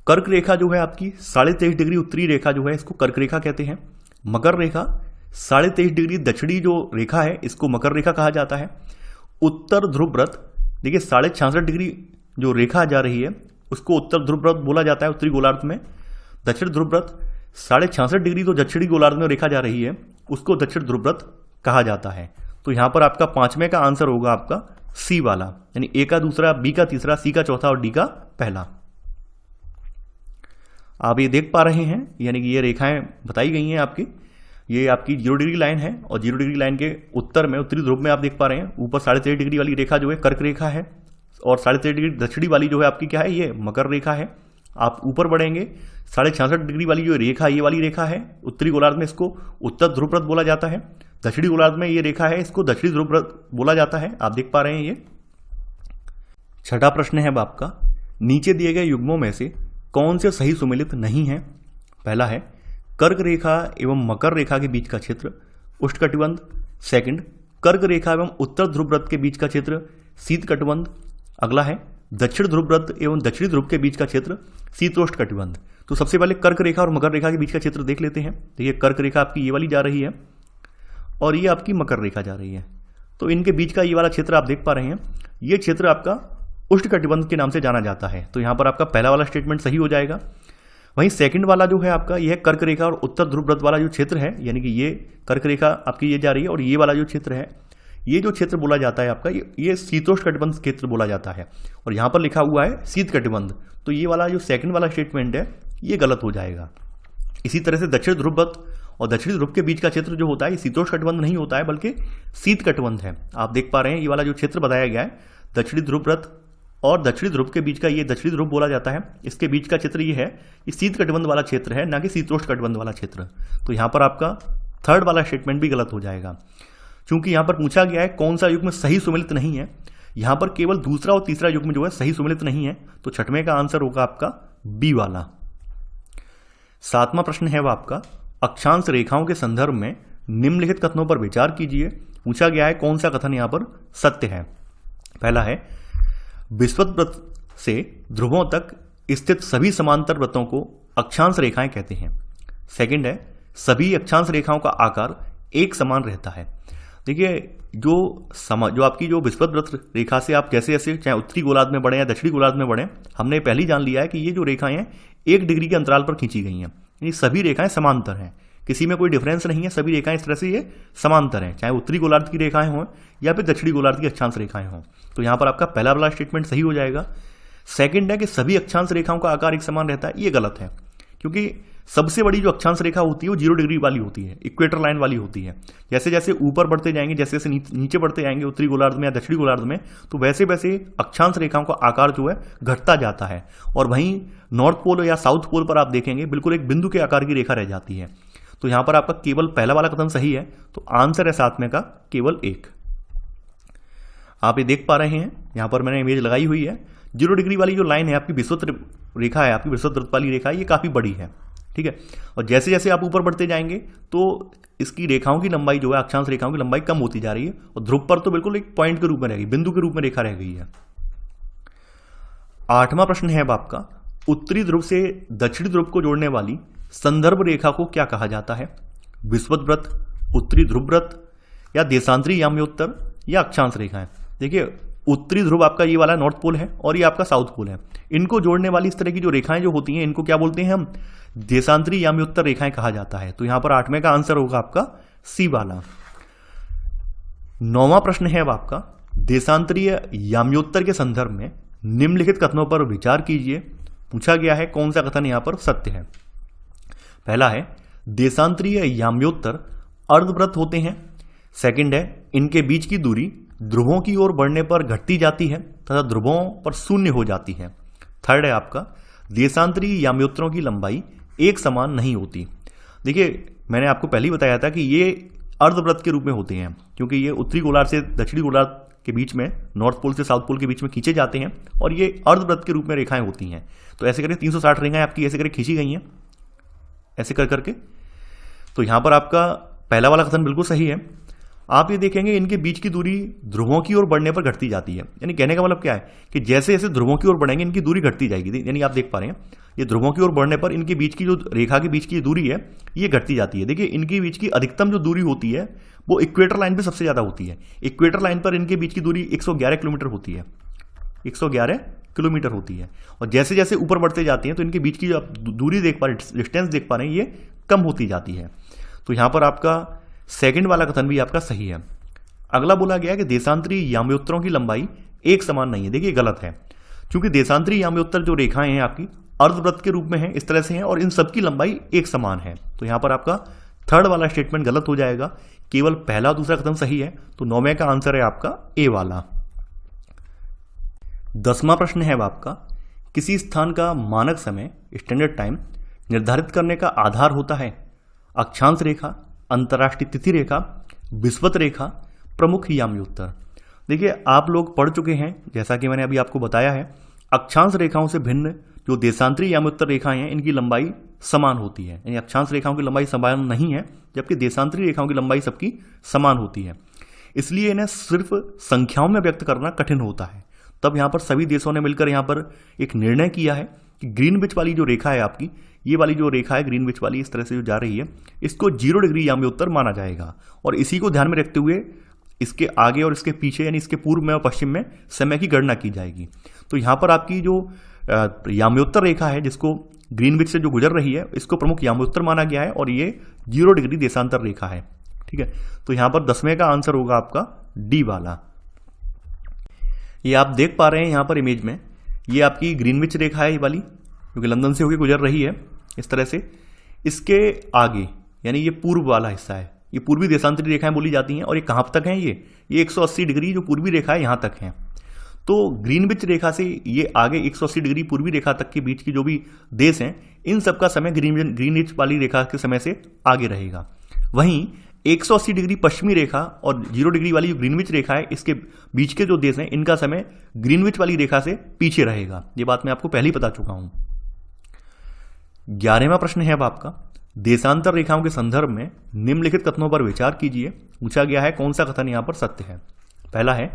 कर्क रेखा जो है आपकी 23.5 डिग्री उत्तरी रेखा जो है इसको कर्क रेखा कहते हैं। मकर रेखा 23.5 डिग्री दक्षिणी जो रेखा है इसको मकर रेखा कहा जाता है। उत्तर ध्रुव व्रत देखिए 66.5 डिग्री जो रेखा जा रही है उसको उत्तर ध्रुव व्रत बोला जाता है उत्तरी गोलार्ध में। दक्षिण ध्रुव व्रत 66.5 डिग्री जो दक्षिणी गोलार्ध में रेखा जा रही है उसको दक्षिण ध्रुव व्रत कहा जाता है। तो यहां पर आपका पांचवें का आंसर होगा आपका सी वाला, यानी ए का दूसरा, बी का तीसरा, सी का चौथा और डी का पहला। आप ये देख पा रहे हैं, यानी कि ये रेखाएं बताई गई हैं आपकी। ये आपकी 0 डिग्री लाइन है और 0 डिग्री लाइन के उत्तर में उत्तरी ध्रुव में आप देख पा रहे हैं ऊपर 23.5 डिग्री वाली रेखा जो है कर्क रेखा है और 23.5 डिग्री दक्षिणी वाली जो है आपकी क्या है, ये मकर रेखा है। आप ऊपर बढ़ेंगे 66.5 डिग्री वाली जो रेखा ये वाली रेखा है उत्तरी गोलार्ध में, इसको उत्तर ध्रुव व्रत बोला जाता है। दक्षिणी गोलार्ध में ये रेखा है इसको दक्षिणी ध्रुव व्रत बोला जाता है। आप देख पा रहे हैं ये। छठा प्रश्न है अब आपका, नीचे दिए गए युग्मों में से कौन से सही सुमेलित नहीं है। पहला है कर्क रेखा एवं मकर रेखा के बीच का क्षेत्र उष्णकटिबंध। सेकंड, कर्क रेखा एवं उत्तर ध्रुव व्रत के बीच का क्षेत्र शीतकटिबंध। अगला है दक्षिण ध्रुव व्रत एवं दक्षिणी ध्रुव के बीच का क्षेत्र शीतोष्णकटिबंध। तो सबसे पहले कर्क रेखा और मकर रेखा के बीच का क्षेत्र देख लेते हैं। देखिए कर्क रेखा आपकी ये वाली जा रही है और ये आपकी मकर रेखा जा रही है। तो इनके बीच का ये वाला क्षेत्र आप देख पा रहे हैं, ये क्षेत्र आपका उष्णकटिबंध के नाम से जाना जाता है। तो यहां पर आपका पहला वाला स्टेटमेंट सही हो जाएगा। वहीं सेकंड वाला जो है आपका यह कर्क रेखा और उत्तर ध्रुव व्रत वाला जो क्षेत्र है, यानी कि ये कर्क रेखा आपकी ये जा रही है और ये वाला जो क्षेत्र है, ये जो क्षेत्र बोला जाता है आपका ये शीतोष्णकटिबंध क्षेत्र बोला जाता है और यहां पर लिखा हुआ है शीतकटिबंध। तो ये वाला जो सेकंड वाला स्टेटमेंट है ये गलत हो जाएगा। इसी तरह से दक्षिण ध्रुव व्रत और दक्षिणी ध्रुव के बीच का क्षेत्र जो होता है ये शीतोष्णकटिबंध नहीं होता है बल्कि शीतकटिबंध है। आप देख पा रहे हैं ये वाला जो क्षेत्र बताया गया है दक्षिणी ध्रुव व्रत और दक्षिणी ध्रुव के बीच का, ये दक्षिणी ध्रुव बोला जाता है, इसके बीच का क्षेत्र ये है, ये शीतकटिबंध वाला क्षेत्र है, ना कि शीतोष्णकटिबंध वाला क्षेत्र। तो यहां पर आपका थर्ड वाला स्टेटमेंट भी गलत हो जाएगा। चूंकि यहां पर पूछा गया है कौन सा युग्म सही सुमेलित नहीं है, यहां पर केवल दूसरा और तीसरा युग्म जो है सही सुमेलित नहीं है। तो छठवें का आंसर होगा आपका बी वाला। सातवां प्रश्न है वह आपका, अक्षांश रेखाओं के संदर्भ में निम्नलिखित कथनों पर विचार कीजिए। पूछा गया है कौन सा कथन यहां पर सत्य है। पहला है विषुवत व्रत से ध्रुवों तक स्थित सभी समांतर व्रतों को अक्षांश रेखाएं कहते हैं। सेकंड है सभी अक्षांश रेखाओं का आकार एक समान रहता है। देखिए जो आपकी जो विषुवत व्रत रेखा से आप जैसे जैसे चाहे उत्तरी गोलार्ध में बढ़े या दक्षिणी गोलार्ध में बढ़े, हमने पहले ही जान लिया है कि ये जो रेखाएं हैं 1 डिग्री के अंतराल पर खींची गई हैं, यानी सभी रेखाएं समांतर हैं, किसी में कोई डिफरेंस नहीं है, सभी रेखाएं इस तरह से ये समांतर हैं, चाहे उत्तरी गोलार्ध की रेखाएं हों या फिर दक्षिणी गोलार्ध की अक्षांश रेखाएं हों। तो यहां पर आपका पहला वाला स्टेटमेंट सही हो जाएगा। सेकंड है कि सभी अक्षांश रेखाओं का आकार एक समान रहता है, ये गलत है, क्योंकि सबसे बड़ी जो अक्षांश रेखा होती है वो 0 डिग्री वाली होती है, इक्वेटर लाइन वाली होती है। जैसे जैसे ऊपर बढ़ते जाएंगे, जैसे जैसे नीचे बढ़ते जाएंगे उत्तरी गोलार्ध में या दक्षिणी गोलार्ध में, तो वैसे वैसे अक्षांश रेखाओं का आकार जो है घटता जाता है। और वहीं नॉर्थ पोल या साउथ पोल पर आप देखेंगे बिल्कुल एक बिंदु के आकार की रेखा रह जाती है। तो यहां पर आपका केवल पहला वाला कथन सही है, तो आंसर है सातवें का केवल 1। आप ये देख पा रहे हैं यहां पर मैंने इमेज लगाई हुई है। 0 डिग्री वाली जो लाइन है आपकी विषुवत रेखा है, आपकी विषुवत व्रत वाली रेखा है, ये काफी बड़ी है, ठीक है। और जैसे जैसे आप ऊपर बढ़ते जाएंगे तो इसकी रेखाओं की लंबाई जो है, अक्षांश रेखाओं की लंबाई कम होती जा रही है और ध्रुव पर तो बिल्कुल एक पॉइंट के रूप में रह गई, बिंदु के रूप में रेखा रह गई है। आठवां प्रश्न है अब आपका, उत्तरी ध्रुव से दक्षिणी ध्रुव को जोड़ने वाली संदर्भ रेखा को क्या कहा जाता है। विषुवत व्रत, उत्तरी ध्रुव व्रत या देशांतरी याम्योत्तर या अक्षांश रेखाएं। देखिए उत्तरी ध्रुव आपका ये वाला नॉर्थ पोल है और ये आपका साउथ पोल है, इनको जोड़ने वाली इस तरह की जो रेखाएं जो होती हैं इनको क्या बोलते हैं हम, देशांतरी याम्योत्तर रेखाएं कहा जाता है। तो यहां पर आठवें का आंसर होगा आपका सी वाला। नौवां प्रश्न है अब आपका, देशांतरीय याम्योत्तर के संदर्भ में निम्नलिखित कथनों पर विचार कीजिए। पूछा गया है कौन सा कथन यहां पर सत्य है। पहला है देशांतरीय याम्योत्तर अर्धव्रत होते हैं। सेकंड है इनके बीच की दूरी ध्रुवों की ओर बढ़ने पर घटती जाती है तथा ध्रुवों पर शून्य हो जाती है। थर्ड है आपका देशांतरीय याम्योत्तरों की लंबाई एक समान नहीं होती। देखिए मैंने आपको पहले ही बताया था कि ये अर्धवृत्त के रूप में होते हैं, क्योंकि ये उत्तरी गोलार्ध से दक्षिणी गोलार्ध के बीच में, नॉर्थ पोल से साउथ पोल के बीच में खींचे जाते हैं और ये अर्धवृत्त के रूप में रेखाएं होती हैं। तो ऐसे करके 360 रेखाएं आपकी ऐसे करके खींची गई हैं, ऐसे कर करके। तो यहां पर आपका पहला वाला कथन बिल्कुल सही है। आप ये देखेंगे इनके बीच की दूरी ध्रुवों की ओर बढ़ने पर घटती जाती है। यानी कहने का मतलब क्या है कि जैसे जैसे ध्रुवों की ओर बढ़ेंगे इनकी दूरी घटती जाएगी। यानी आप देख पा रहे हैं ये ध्रुवों की ओर बढ़ने पर इनके बीच की जो रेखा के बीच की दूरी है ये घटती जाती है। देखिए इनके बीच की अधिकतम जो दूरी होती है वो इक्वेटर लाइन पे सबसे ज्यादा होती है। इक्वेटर लाइन पर इनके बीच की दूरी 111 किलोमीटर होती है, 111 किलोमीटर होती है। और जैसे जैसे ऊपर बढ़ते जाती हैं तो इनके बीच की जो आप दूरी देख पा रहे हैं, डिस्टेंस देख पा रहे हैं, ये कम होती जाती है। तो यहां पर आपका सेकंड वाला कथन भी आपका सही है। अगला बोला गया कि देशांतरी याम्योत्तरों की लंबाई एक समान नहीं है। देखिए गलत है, क्योंकि देशांतरी याम्योत्तर जो रेखाएं हैं आपकी अर्धवृत्त के रूप में है, इस तरह से हैं और इन सबकी लंबाई एक समान है। तो यहां पर आपका थर्ड वाला स्टेटमेंट गलत हो जाएगा, केवल पहला दूसरा कथन सही है। तो 9वें का आंसर है आपका ए वाला। 10वां प्रश्न है आपका, किसी स्थान का मानक समय स्टैंडर्ड टाइम निर्धारित करने का आधार होता है अक्षांश रेखा, अंतर्राष्ट्रीय तिथि रेखा, विषुवत रेखा, प्रमुख याम्योत्तर। देखिए आप लोग पढ़ चुके हैं, जैसा कि मैंने अभी आपको बताया है, अक्षांश रेखाओं से भिन्न जो देशांतरी याम्योत्तर रेखाएं हैं इनकी लंबाई समान होती है। यानी अक्षांश रेखाओं की लंबाई समान नहीं है, जबकि देशांतरी रेखाओं की लंबाई सबकी समान होती है। इसलिए इन्हें सिर्फ संख्याओं में व्यक्त करना कठिन होता है। तब यहां पर सभी देशों ने मिलकर यहां पर एक निर्णय किया है कि ग्रीनविच वाली जो रेखा है आपकी, ये वाली जो रेखा है ग्रीनविच वाली इस तरह से जो जा रही है, इसको 0 डिग्री याम्योत्तर माना जाएगा। और इसी को ध्यान में रखते हुए इसके आगे और इसके पीछे यानी इसके पूर्व में और पश्चिम में समय की गणना की जाएगी। तो यहां पर आपकी जो याम्योत्तर रेखा है जिसको ग्रीनविच से जो गुजर रही है, इसको प्रमुख याम्योत्तर माना गया है और ये 0 डिग्री देशांतर रेखा है। ठीक है, तो यहां पर 10वें का आंसर होगा आपका डी वाला। ये आप देख पा रहे हैं यहां पर इमेज में, ये आपकी ग्रीनविच रेखा है ये वाली, क्योंकि लंदन से होकर गुजर रही है इस तरह से। इसके आगे यानी ये पूर्व वाला हिस्सा है, ये पूर्वी देशांतरी रेखाएं बोली जाती हैं। और ये कहां तक है, ये 180 डिग्री जो पूर्वी रेखा है यहां तक है। तो ग्रीनविच रेखा से ये आगे 180 डिग्री पूर्वी रेखा तक के बीच की जो भी देश हैं, इन सबका समय ग्रीनविच वाली रेखा के समय से आगे रहेगा। वहीं 180 डिग्री पश्चिमी रेखा और 0 डिग्री वाली जो ग्रीनविच रेखा है, इसके बीच के जो देश हैं इनका समय ग्रीनविच वाली रेखा से पीछे रहेगा। ये बात मैं आपको पहले ही बता चुका हूं। 11वां प्रश्न है अब आपका, देशांतर रेखाओं के संदर्भ में निम्नलिखित कथनों पर विचार कीजिए। पूछा गया है कौन सा कथन यहां पर सत्य है। पहला है,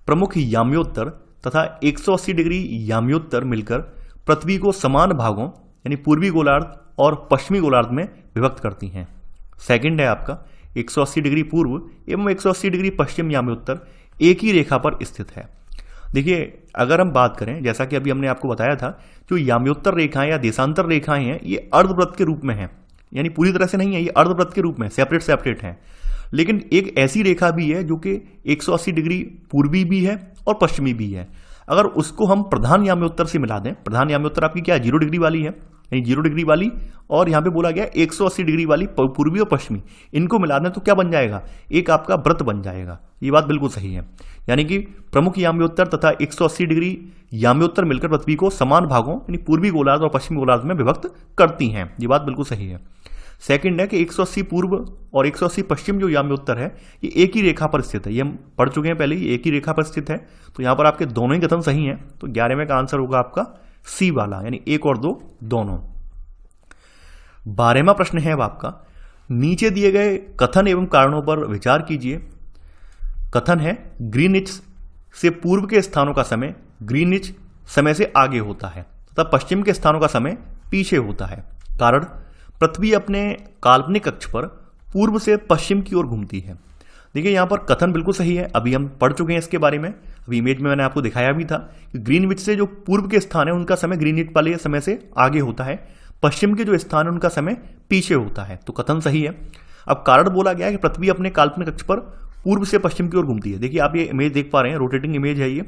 प्रमुख याम्योत्तर तथा 180 डिग्री याम्योत्तर मिलकर पृथ्वी को समान भागों यानी पूर्वी गोलार्ध और पश्चिमी गोलार्ध में विभक्त करती हैं। सेकंड है आपका, 180 डिग्री पूर्व एवं 180 डिग्री पश्चिम याम्योत्तर एक ही रेखा पर स्थित है। देखिए अगर हम बात करें, जैसा कि अभी हमने आपको बताया था, जो याम्योत्तर रेखाएं या देशांतर रेखाएं हैं ये अर्धवृत्त के रूप में हैं, यानी पूरी तरह से नहीं है, ये अर्धवृत्त के रूप में सेपरेट हैं। लेकिन एक ऐसी रेखा भी है जो कि 180 डिग्री पूर्वी भी है और पश्चिमी भी है। अगर उसको हम प्रधान याम्योत्तर से मिला दें, प्रधान याम्योत्तर आपकी क्या है, 0 डिग्री वाली है, यानी 0 डिग्री वाली, और यहां पे बोला गया 180 डिग्री वाली पूर्वी और पश्चिमी, इनको मिला दें तो क्या बन जाएगा, एक आपका वृत्त बन जाएगा। ये बात बिल्कुल सही है। यानी कि प्रमुख याम्योत्तर तथा 180 डिग्री याम्योत्तर मिलकर पृथ्वी को समान भागों यानी पूर्वी गोलार्ध और पश्चिमी गोलार्ध में विभक्त करती हैं। ये बात बिल्कुल सही है। सेकंड है कि 180 पूर्व और 180 पश्चिम जो याम्योत्तर है ये एक ही रेखा पर स्थित है। ये हम पढ़ चुके हैं पहले, ये एक ही रेखा पर स्थित है। तो यहां पर आपके दोनों ही कथन सही हैं। तो 11वें का आंसर होगा आपका सी वाला, यानी 1 और 2 दोनों। 12वां प्रश्न है अब आपका, नीचे दिए गए कथन एवं कारणों पर विचार कीजिए। कथन है, ग्रीनविच से पूर्व के स्थानों का समय ग्रीनविच समय से आगे होता है तथा पश्चिम के स्थानों का समय पीछे होता है। कारण, पृथ्वी अपने काल्पनिक अक्ष पर पूर्व से पश्चिम की ओर घूमती है। देखिए यहां पर कथन बिल्कुल सही है, अभी हम पढ़ चुके हैं इसके बारे में, अभी इमेज में मैंने आपको दिखाया भी था कि ग्रीनविच से जो पूर्व के स्थान है उनका समय ग्रीनविच वाले समय से आगे होता है, पश्चिम के जो स्थान है उनका समय पीछे होता है। तो कथन सही है। अब कारण बोला गया है कि पृथ्वी अपने काल्पनिक अक्ष पर पूर्व से पश्चिम की ओर घूमती है। देखिए आप ये इमेज देख पा रहे हैं, रोटेटिंग इमेज है ये।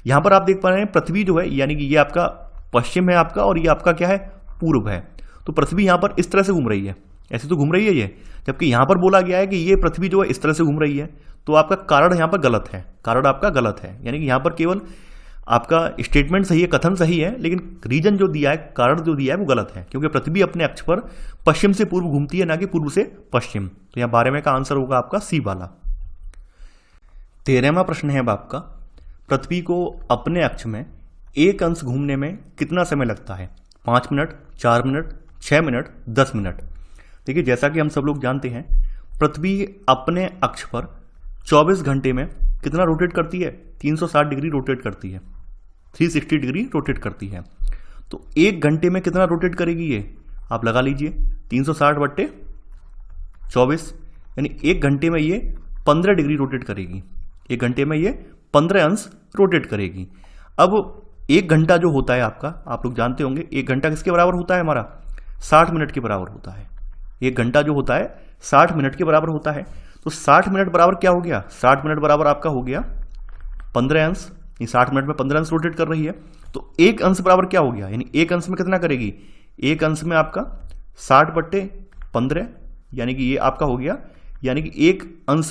यहां पर आप देख पा रहे हैं पृथ्वी जो है, यानी कि ये आपका पश्चिम है आपका और ये आपका क्या है, पूर्व है। तो पृथ्वी यहां पर इस तरह से घूम रही है, ऐसे तो घूम रही है ये, जबकि यहां पर बोला गया है कि ये पृथ्वी जो है इस तरह से घूम रही है। तो आपका कारण यहां पर गलत है, कारण आपका गलत है। यानी कि यहां पर केवल आपका स्टेटमेंट सही है, कथन सही है, लेकिन रीजन जो दिया है, कारण जो दिया है वो गलत है, क्योंकि पृथ्वी अपने अक्ष पर पश्चिम से पूर्व घूमती है, ना कि पूर्व से पश्चिम। तो यहाँ 12वें का आंसर होगा आपका सी वाला। 13वां प्रश्न है अब आपका, पृथ्वी को अपने अक्ष में एक अंश घूमने में कितना समय लगता है? 5 मिनट, 4 मिनट, 6 मिनट, 10 मिनट। देखिए, जैसा कि हम सब लोग जानते हैं, पृथ्वी अपने अक्ष पर 24 घंटे में कितना रोटेट करती है? 360 डिग्री रोटेट करती है, 360 डिग्री रोटेट करती है। तो एक घंटे में कितना रोटेट करेगी ये? आप लगा लीजिए, 360 बट्टे 24, यानी एक घंटे में ये 15 डिग्री रोटेट करेगी। एक घंटे में ये 15 अंश रोटेट करेगी। अब एक घंटा जो होता है आपका, आप लोग जानते होंगे, एक घंटा किसके बराबर होता है हमारा? 60 मिनट के बराबर होता है। एक घंटा जो होता है 60 मिनट के बराबर होता है। तो 60 मिनट बराबर क्या हो गया? 60 मिनट बराबर आपका हो गया 15 अंश। ये 60 मिनट में 15 अंश रोटेट कर रही है। तो एक अंश बराबर क्या हो गया? यानी एक अंश में कितना करेगी? एक अंश में आपका 60 बट्टे 15, यानी कि ये आपका हो गया, यानी कि एक अंश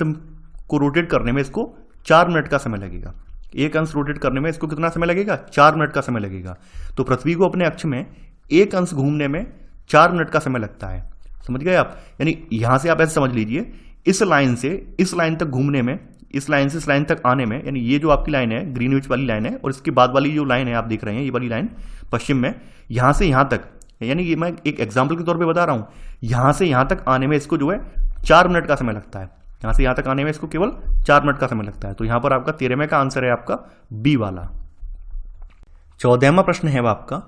को रोटेट करने में इसको 4 मिनट का समय लगेगा। एक अंश रोटेट करने में इसको कितना समय लगेगा? 4 मिनट का समय लगेगा। तो पृथ्वी को अपने अक्ष में एक अंश घूमने में 4 मिनट का समय लगता है। समझ गए आप? यानी यहां से आप ऐसे समझ लीजिए, इस लाइन से इस लाइन तक घूमने में, इस लाइन से इस लाइन तक आने में, यानी ये जो आपकी लाइन है ग्रीनविच वाली लाइन है, और इसके बाद वाली जो लाइन है आप देख रहे हैं, ये वाली लाइन पश्चिम में, यहां से यहां तक, यानी ये मैं एक एग्जाम्पल के तौर पे बता रहा हूं, यहां से यहां तक आने में इसको जो है 4 मिनट का समय लगता है। यहां से यहां तक आने में इसको केवल 4 मिनट का समय लगता है। तो यहां पर आपका 13वें का आंसर है आपका बी वाला। 14वां प्रश्न है आपका,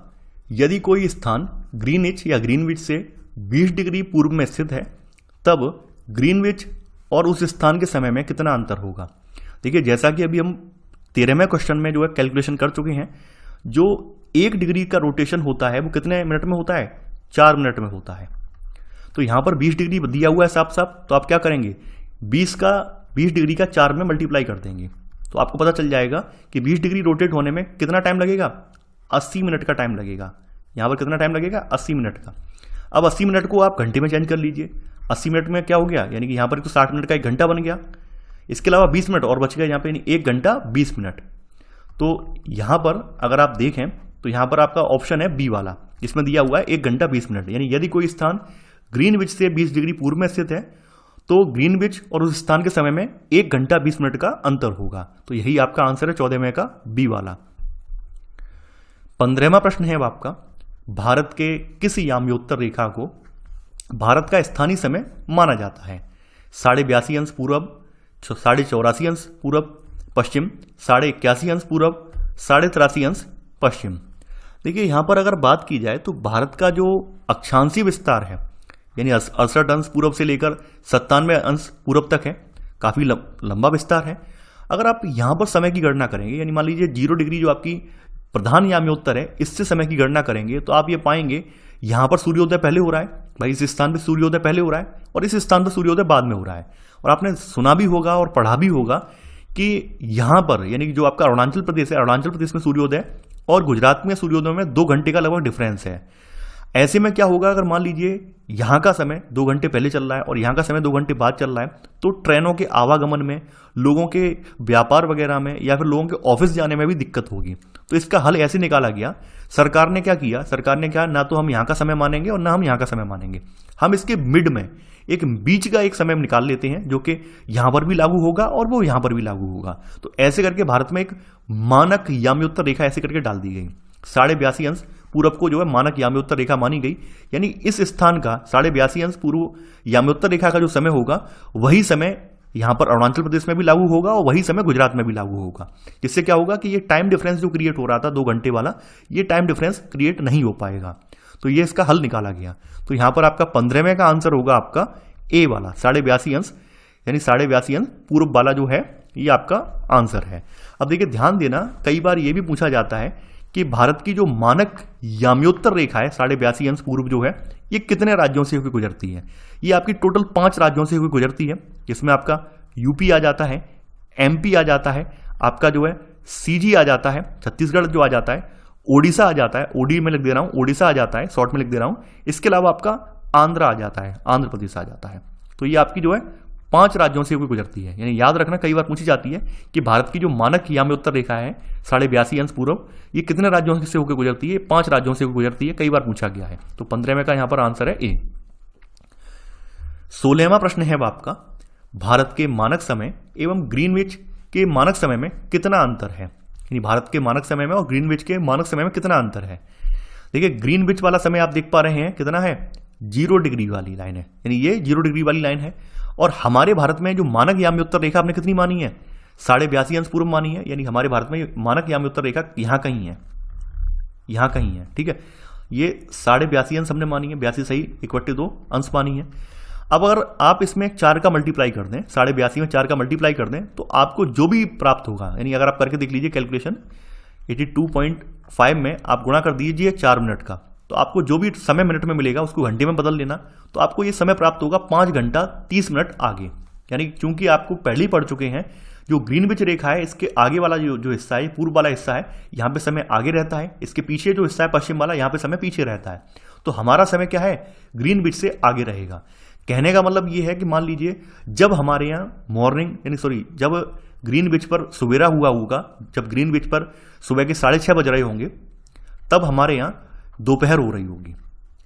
यदि कोई स्थान ग्रीनविच या ग्रीनविच से 20 डिग्री पूर्व में स्थित है, तब ग्रीनविच और उस स्थान के समय में कितना अंतर होगा? देखिए, जैसा कि अभी हम 13वें क्वेश्चन में जो है कैलकुलेशन कर चुके हैं, जो 1 डिग्री का रोटेशन होता है वो कितने मिनट में होता है? 4 मिनट में होता है। तो यहां पर 20 डिग्री दिया हुआ है साफ साफ, तो आप क्या करेंगे? 20 डिग्री का 4 में मल्टीप्लाई कर देंगे, तो आपको पता चल जाएगा कि 20 डिग्री रोटेट होने में कितना टाइम लगेगा? 80 मिनट का टाइम लगेगा। यहां पर कितना टाइम लगेगा? 80 मिनट का। अब 80 मिनट को आप घंटे में चेंज कर लीजिए। 80 मिनट में क्या हो गया? यानी कि यहां पर तो 60 मिनट का 1 घंटा बन गया। इसके अलावा 20 मिनट और बच गया यहाँ पे, यानी 1 घंटा 20 मिनट। तो यहां पर अगर आप देखें तो यहां पर आपका ऑप्शन है बी वाला, जिसमें दिया हुआ है 1 घंटा 20 मिनट। यानी यदि कोई स्थान ग्रीनविच से 20 डिग्री पूर्व में स्थित है, तो ग्रीनविच और उस स्थान के समय में 1 घंटा 20 मिनट का अंतर होगा। तो यही आपका आंसर है 14वें का बी वाला। 15वां प्रश्न है आपका, भारत के किस याम्योत्तर रेखा को भारत का स्थानीय समय माना जाता है? 82.5 अंश पूरब, 84.5 अंश पूरब पश्चिम, 81.5 अंश पूरब, 83.5 अंश पश्चिम। देखिए, यहां पर अगर बात की जाए तो भारत का जो अक्षांशीय विस्तार है, यानी 68 अंश पूरब से लेकर 97 अंश पूरब तक है, काफी लंबा विस्तार है। अगर आप यहां पर समय की गणना करेंगे, यानी मान लीजिए 0 डिग्री जो आपकी प्रधान याम्योत्तर है, इससे समय की गणना करेंगे, तो आप ये पाएंगे यहां पर सूर्योदय पहले हो रहा है। भाई, इस स्थान पर सूर्योदय पहले हो रहा है और इस स्थान पर सूर्योदय बाद में हो रहा है। और आपने सुना भी होगा और पढ़ा भी होगा कि यहां पर, यानी कि जो आपका अरुणाचल प्रदेश है, अरुणाचल प्रदेश में सूर्योदय और गुजरात में सूर्योदय में 2 घंटे का लगभग डिफरेंस है। ऐसे में क्या होगा, अगर मान लीजिए यहां का समय 2 घंटे पहले चल रहा है और यहां का समय 2 घंटे बाद चल रहा है, तो ट्रेनों के आवागमन में, लोगों के व्यापार वगैरह में, या फिर लोगों के ऑफिस जाने में भी दिक्कत होगी। तो इसका हल ऐसे निकाला गया, सरकार ने क्या किया, सरकार ने कहा ना तो हम यहां का समय मानेंगे और ना हम यहां का समय मानेंगे, हम इसके मिड में एक बीच का एक समय निकाल लेते हैं, जो कि यहां पर भी लागू होगा और वो यहां पर भी लागू होगा। तो ऐसे करके भारत में एक मानक याम्योत्तर रेखा ऐसे करके डाल दी गई। 82.5 अंश पूरब को जो है मानक याम्योत्तर रेखा मानी गई, यानी इस स्थान का 82.5 अंश पूर्व याम्योत्तर रेखा का जो समय होगा, वही समय यहां पर अरुणाचल प्रदेश में भी लागू होगा और वही समय गुजरात में भी लागू होगा। जिससे क्या होगा कि ये टाइम डिफरेंस जो क्रिएट हो रहा था 2 घंटे वाला, ये टाइम डिफरेंस क्रिएट नहीं हो पाएगा। तो ये इसका हल निकाला गया। तो यहां पर आपका 15वें का आंसर होगा आपका ए वाला, 82.5 अंश, यानी 82.5 अंश पूर्व वाला जो है ये आपका आंसर है। अब देखिए, ध्यान देना, कई बार ये भी पूछा जाता है कि भारत की जो मानक याम्योत्तर रेखा है 82.5 अंश पूर्व जो है, ये कितने राज्यों से होकर गुजरती है? ये आपकी टोटल 5 राज्यों से होकर गुजरती है, जिसमें आपका यूपी आ जाता है, एमपी आ जाता है, आपका जो है सीजी आ जाता है, छत्तीसगढ़ जो आ जाता है, ओडिशा आ जाता है, ओडी में लिख दे रहा हूं, ओडिशा आ जाता है, शॉर्ट में लिख दे रहा हूं। इसके अलावा आपका आंध्र आ जाता है, आंध्र प्रदेश आ जाता है। तो ये आपकी जो है 5 राज्यों से होकर गुजरती है। यानी याद रखना, कई बार पूछी जाती है कि भारत की जो मानक यामी उत्तर रेखा है 82.5 अंश पूर्व, ये कितने राज्यों से होकर गुजरती है? 5 राज्यों से गुजरती है, कई बार पूछा गया है। तो 15वें का यहां पर आंसर है ए। 16वां प्रश्न है आपका, भारत के मानक समय एवं ग्रीनविच के मानक समय में कितना अंतर है? यानी भारत के मानक समय में और ग्रीनविच के मानक समय में कितना अंतर है? देखिए, ग्रीनविच वाला समय आप देख पा रहे हैं कितना है, 0 डिग्री वाली लाइन है, यानी ये 0 डिग्री वाली लाइन है। और हमारे भारत में जो मानक यामी उत्तर रेखा आपने कितनी मानी है? 82.5 अंश पूर्व मानी है। यानी हमारे भारत में मानक यामी उत्तर रेखा यहाँ कहीं है, यहाँ कहीं है, ठीक है। ये 82.5 अंश हमने मानी है, 82 सही 1/2 अंश मानी है। अब अगर आप इसमें 4 का मल्टीप्लाई कर दें, 82.5 में 4 का मल्टीप्लाई कर दें, तो आपको जो भी प्राप्त होगा, यानी अगर आप करके देख लीजिए कैलकुलेशन, 82.5 में आप गुणा कर दीजिए 4 मिनट का, तो आपको जो भी समय मिनट में मिलेगा उसको घंटे में बदल लेना, तो आपको ये समय प्राप्त होगा 5 घंटा 30 मिनट आगे। यानी चूंकि आपको पहले ही पढ़ चुके हैं, जो ग्रीनविच रेखा है इसके आगे वाला जो हिस्सा है, पूर्व वाला हिस्सा है, यहाँ पे समय आगे रहता है, इसके पीछे जो हिस्सा है पश्चिम वाला, यहाँ पे समय पीछे रहता है। तो हमारा समय क्या है, ग्रीनविच से आगे रहेगा। कहने का मतलब ये है कि मान लीजिए जब हमारे यहाँ मॉर्निंग, यानी सॉरी, जब ग्रीनविच पर सवेरा हुआ होगा, जब ग्रीनविच पर सुबह के 6:30 बज रहे होंगे, तब हमारे यहाँ दोपहर हो रही होगी।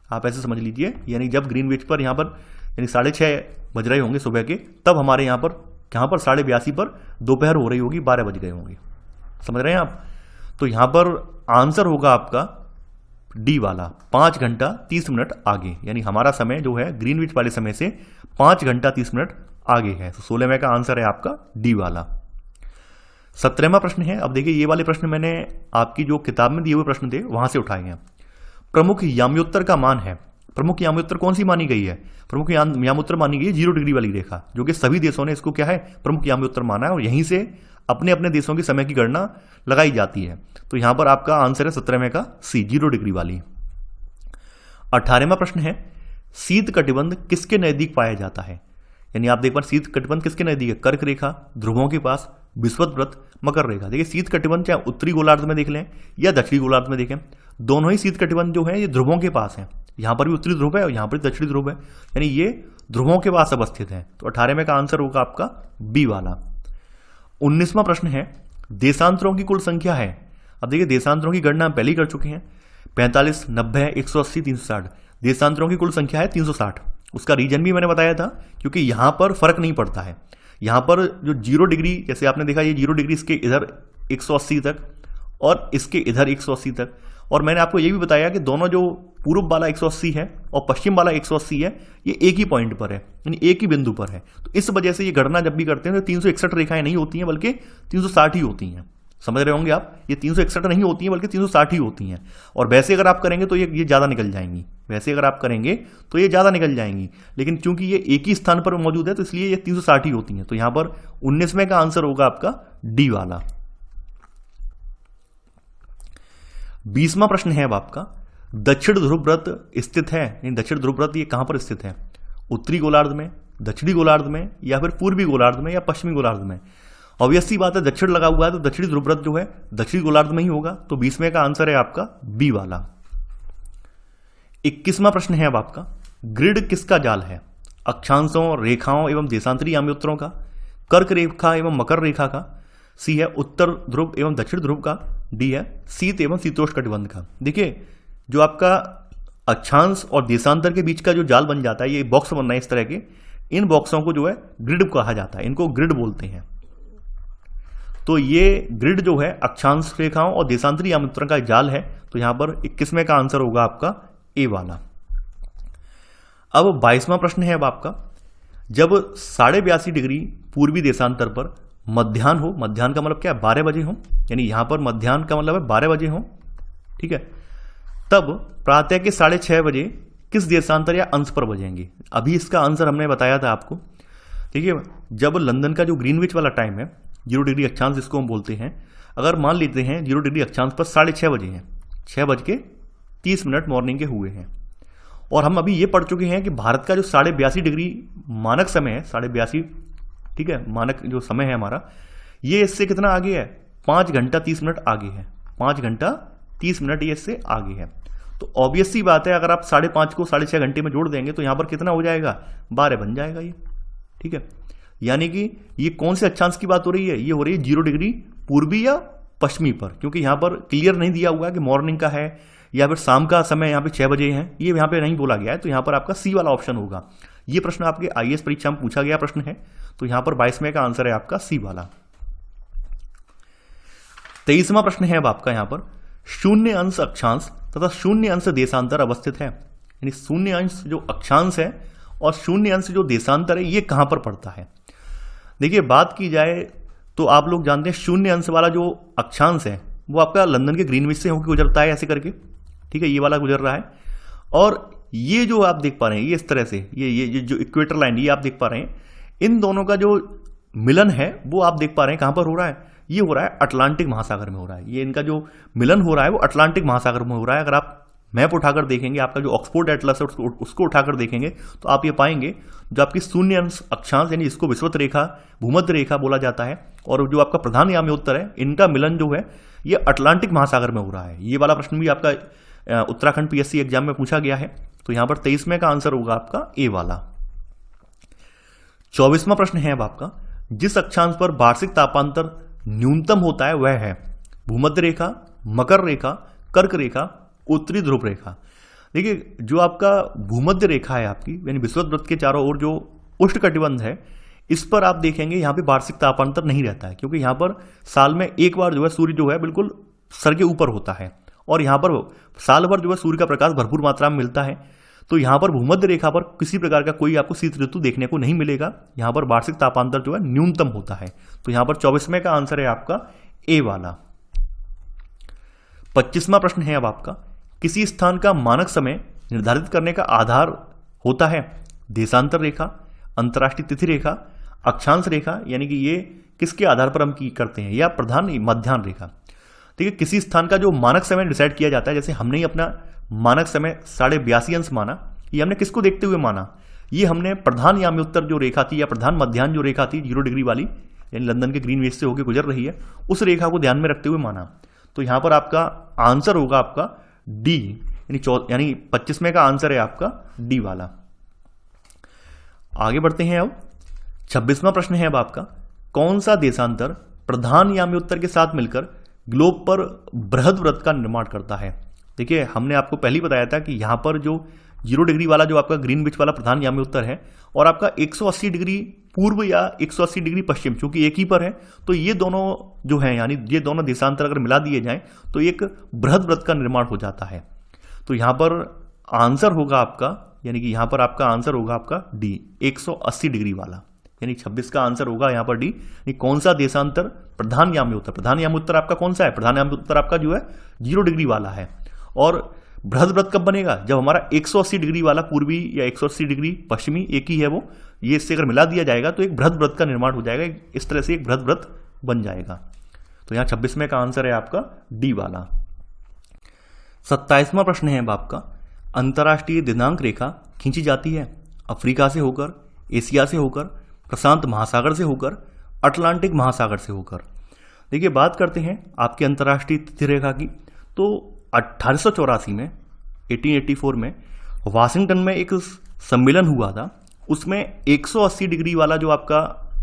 आप ऐसे समझ लीजिए, यानी जब ग्रीनविच पर यहाँ पर यानी 6:30 बज रहे होंगे सुबह के, तब हमारे यहाँ पर 82.5 पर दोपहर हो रही होगी, 12 बज गए होंगे। समझ रहे हैं आप? तो यहाँ पर आंसर होगा आपका डी वाला, 5 घंटा 30 मिनट आगे। यानी हमारा समय जो है ग्रीनविच वाले समय से 5 घंटा 30 मिनट आगे है। तो 16वें का आंसर है आपका डी वाला। 17वां प्रश्न है, अब देखिए ये वाले प्रश्न मैंने आपकी जो किताब में दिए हुए प्रश्न थे वहां से उठाए हैं। प्रमुख याम्योत्तर का मान है, प्रमुख याम्योत्तर कौन सी मानी गई है? प्रमुख याम्योत्तर मानी गई है 0 डिग्री वाली रेखा, जो कि सभी देशों ने इसको क्या है, प्रमुख याम्योत्तर माना है, और यहीं से अपने अपने देशों के समय की गणना लगाई जाती है। तो यहां पर आपका आंसर है 17वें का सी, 0 डिग्री वाली। 18वां प्रश्न है, शीत कटिबंध किसके नजदीक पाया जाता है? यानी आप देख पा शीत कटिबंध किसके नजदीक है? कर्क रेखा, ध्रुवों के पास, विषुवत व्रत, मकर रेखा। देखिए शीत कटिबंध चाहे उत्तरी गोलार्ध में देख लें या दक्षिणी गोलार्ध में देखें, दोनों ही शीत कटिबंध जो है ये ध्रुवों के पास है। यहां पर भी उत्तरी ध्रुव है और यहां पर दक्षिणी ध्रुव है, यानी ये ध्रुवों के पास अवस्थित है। तो 18वें का आंसर होगा आपका बी वाला। 19वां प्रश्न है, देशांतरों की कुल संख्या है। अब देखिए देशांतरों की गणना हम पहले ही कर चुके हैं, 45, 90, 180, 360। देशांतरों की कुल संख्या है 360। उसका रीजन भी मैंने बताया था, क्योंकि यहां पर फर्क नहीं पड़ता है। यहां पर जो 0 डिग्री, जैसे आपने देखा ये 0 डिग्री इसके इधर 180 तक और इसके इधर 180 तक, और मैंने आपको ये भी बताया कि दोनों जो पूर्व वाला 180 है और पश्चिम वाला 180 है, ये एक ही पॉइंट पर है, यानी एक ही बिंदु पर है। तो इस वजह से ये गणना जब भी करते हैं तो 361 रेखाएं नहीं होती हैं, बल्कि 360 ही होती हैं। समझ रहे होंगे आप, ये 361 नहीं होती हैं बल्कि 360 ही होती हैं। और वैसे अगर आप करेंगे तो ये ज़्यादा निकल जाएंगी, वैसे अगर आप करेंगे तो ये ज़्यादा निकल जाएंगी, लेकिन चूंकि ये एक ही स्थान पर मौजूद है तो इसलिए ये 360 ही होती हैं। तो यहां पर 19वें का आंसर होगा आपका डी वाला। 20वां प्रश्न है अब आपका, दक्षिण ध्रुव व्रत स्थित है, यानी दक्षिण ध्रुव व्रत ये कहां पर स्थित है? उत्तरी गोलार्ध में, दक्षिणी गोलार्ध में, या फिर पूर्वी गोलार्ध में, या पश्चिमी गोलार्ध में? ऑब्वियस सी बात है, दक्षिण लगा हुआ है तो दक्षिणी ध्रुव व्रत जो है दक्षिणी गोलार्ध में ही होगा। तो 20वें का आंसर है आपका बी वाला। 21वां प्रश्न है अब आपका, ग्रिड किसका जाल है? अक्षांशों, रेखाओं एवं देशांतरी याम्योत्तरों का, कर्क रेखा एवं मकर रेखा का, सी है उत्तर ध्रुव एवं दक्षिण ध्रुव का, डी है शीत एवं शीतोष्ण कटिबंध का। देखिए जो आपका अक्षांश और देशांतर के बीच का जो जाल बन जाता है, ये बॉक्स बनना है इस तरह के, इन बॉक्सों को जो है ग्रिड कहा जाता है, इनको ग्रिड बोलते हैं। तो ये ग्रिड जो है अक्षांश रेखाओं और देशांतरी याम्योत्तरों का जाल है। तो यहां पर 21वें का आंसर होगा आपका ए वाला। अब 22वां प्रश्न है अब आपका, जब 82.5 डिग्री पूर्वी देशांतर पर मध्याह्न हो, मध्याह्न का मतलब क्या है, 12 बजे हो, यानी यहां पर मध्याह्न का मतलब है 12 बजे हो, ठीक है, तब प्रातः के 6:30 बजे किस देशांतर या अंश पर बजेंगे? अभी इसका आंसर हमने बताया था आपको। देखिए जब लंदन का जो ग्रीनविच वाला टाइम है, 0 डिग्री अक्षांश जिसको हम बोलते हैं, अगर मान लेते हैं 0 डिग्री अक्षांश पर 6:30 बजे हैं, 6:30 मॉर्निंग के हुए हैं, और हम अभी ये पढ़ चुके हैं कि भारत का जो 82.5 डिग्री मानक समय है, 82.5, ठीक है, मानक जो समय है हमारा, ये इससे कितना आगे है, 5 घंटा 30 मिनट आगे है, 5 घंटा 30 मिनट ये इससे आगे है। तो ऑब्वियस सी बात है, अगर आप 5.5 को 6.5 घंटे में जोड़ देंगे तो यहां पर कितना हो जाएगा, 12 बन जाएगा ये, ठीक है। यानी कि ये कौन से अक्षांश की बात हो रही है, ये हो रही है 0 डिग्री पूर्वी या पश्चिमी पर, क्योंकि यहाँ पर क्लियर नहीं दिया हुआ है कि मॉर्निंग का है या फिर शाम का समय यहाँ पे 6 बजे है, ये यहाँ पे नहीं बोला गया है। तो यहाँ पर आपका सी वाला ऑप्शन होगा। ये प्रश्न आपके आईएएस परीक्षा में पूछा गया प्रश्न है, तो यहाँ पर 22वें का आंसर है आपका सी वाला। 23वां प्रश्न है अब आपका यहाँ पर, शून्य अंश अक्षांश तथा शून्य अंश देशांतर अवस्थित है, यानी शून्य अंश जो अक्षांश है और शून्य अंश जो देशांतर है ये कहां पर पड़ता है। देखिए बात की जाए तो आप लोग जानते हैं शून्य अंश वाला जो अक्षांश है वो आपका लंदन के ग्रीनविच से होकर गुजरता है ऐसे करके, ठीक है, ये वाला गुजर रहा है। और ये जो आप देख पा रहे हैं ये इस तरह से ये जो इक्वेटर लाइन ये आप देख पा रहे हैं, इन दोनों का जो मिलन है वो आप देख पा रहे हैं कहां पर हो रहा है, ये हो रहा है अटलांटिक महासागर में हो रहा है। ये इनका जो मिलन हो रहा है वो अटलांटिक महासागर में हो रहा है। अगर आप मैप उठाकर देखेंगे, आपका जो ऑक्सफोर्ड एटलस है उसको उठाकर देखेंगे तो आप ये पाएंगे जो आपकी शून्य अंश अक्षांश यानी इसको विषुवत रेखा, भूमध्य रेखा बोला जाता है, और जो आपका प्रधान यामी उत्तर है इनका मिलन जो है ये अटलांटिक महासागर में हो रहा है। ये वाला प्रश्न भी आपका उत्तराखंड पीएससी एग्जाम में पूछा गया है। तो यहां पर 23वें का आंसर होगा आपका ए वाला। 24वां प्रश्न है अब आपका, जिस अक्षांश पर वार्षिक तापांतर न्यूनतम होता है वह है भूमध्य रेखा, मकर रेखा, कर्क रेखा, उत्तरी ध्रुव रेखा। देखिए जो आपका भूमध्य रेखा है आपकी यानी विषुवत वृत्त के चारों ओर जो उष्णकटिबंध है, इस पर आप देखेंगे यहाँ पे वार्षिक तापांतर नहीं रहता है, क्योंकि यहाँ पर साल में एक बार जो है सूर्य जो है बिल्कुल सर के ऊपर होता है, और यहाँ पर साल भर जो है सूर्य का प्रकाश भरपूर मात्रा में मिलता है। तो यहाँ पर भूमध्य रेखा पर किसी प्रकार का कोई आपको शीत ऋतु देखने को नहीं मिलेगा। यहाँ पर वार्षिक तापांतर जो है न्यूनतम होता है। तो यहाँ पर 24वें का आंसर है आपका ए वाला। 25वां प्रश्न है अब आपका, किसी स्थान का मानक समय निर्धारित करने का आधार होता है देशांतर रेखा, अंतर्राष्ट्रीय तिथि रेखा, अक्षांश रेखा, यानी कि ये किसके आधार पर हम की करते हैं, या प्रधान मध्याह्न रेखा। देखिए किसी स्थान का जो मानक समय डिसाइड किया जाता है, जैसे हमने ही अपना मानक समय 82.5 अंश माना, ये हमने किसको देखते हुए माना, ये हमने प्रधान यामी उत्तर जो रेखा थी या प्रधान मध्याह्न जो रेखा थी 0 डिग्री वाली, यानी लंदन के ग्रीनविच से होकर गुजर रही है, उस रेखा को ध्यान में रखते हुए माना। तो यहां पर आपका आंसर होगा आपका डी, यानी 25वें का आंसर है आपका डी वाला। आगे बढ़ते हैं अब 26वां प्रश्न है अब आपका, कौन सा देशांतर प्रधान यामी उत्तर के साथ मिलकर ग्लोब पर बृहद वृत्त का निर्माण करता है। देखिए हमने आपको पहले ही बताया था कि यहां पर जो 0 डिग्री वाला जो आपका ग्रीनविच वाला प्रधान यामी उत्तर है और आपका 180 डिग्री पूर्व या 180 डिग्री पश्चिम, चूंकि एक ही पर है, तो ये दोनों जो है यानी ये दोनों देशांतर अगर मिला दिए जाएं तो एक बृहद वृत्त का निर्माण हो जाता है। तो यहां पर आंसर होगा आपका, यानी कि यहां पर आपका आंसर होगा आपका डी 180 डिग्री वाला, यानी 26 का आंसर होगा यहां पर डी। कौन सा देशांतर प्रधान यामी उत्तर, प्रधान यामी उत्तर आपका कौन सा है, प्रधान यामी उत्तर आपका जो है 0 डिग्री वाला है। और बृहद वृत्त कब बनेगा, जब हमारा 180 डिग्री वाला पूर्वी या 180 डिग्री पश्चिमी एक ही है वो, ये इससे अगर मिला दिया जाएगा तो एक बृहद वृत्त का निर्माण हो जाएगा, इस तरह से एक बृहद वृत्त बन जाएगा। तो यहां 26वें का आंसर है आपका डी वाला। 27वां प्रश्न है अब आपका, अंतर्राष्ट्रीय दिनांक रेखा खींची जाती है अफ्रीका से होकर, एशिया से होकर, प्रशांत महासागर से होकर, अटलांटिक महासागर से होकर। देखिए बात करते हैं आपकी अंतर्राष्ट्रीय तिथि रेखा की, तो 1884 में 1884 में वाशिंगटन में एक सम्मेलन हुआ था, उसमें 180 डिग्री वाला जो आपका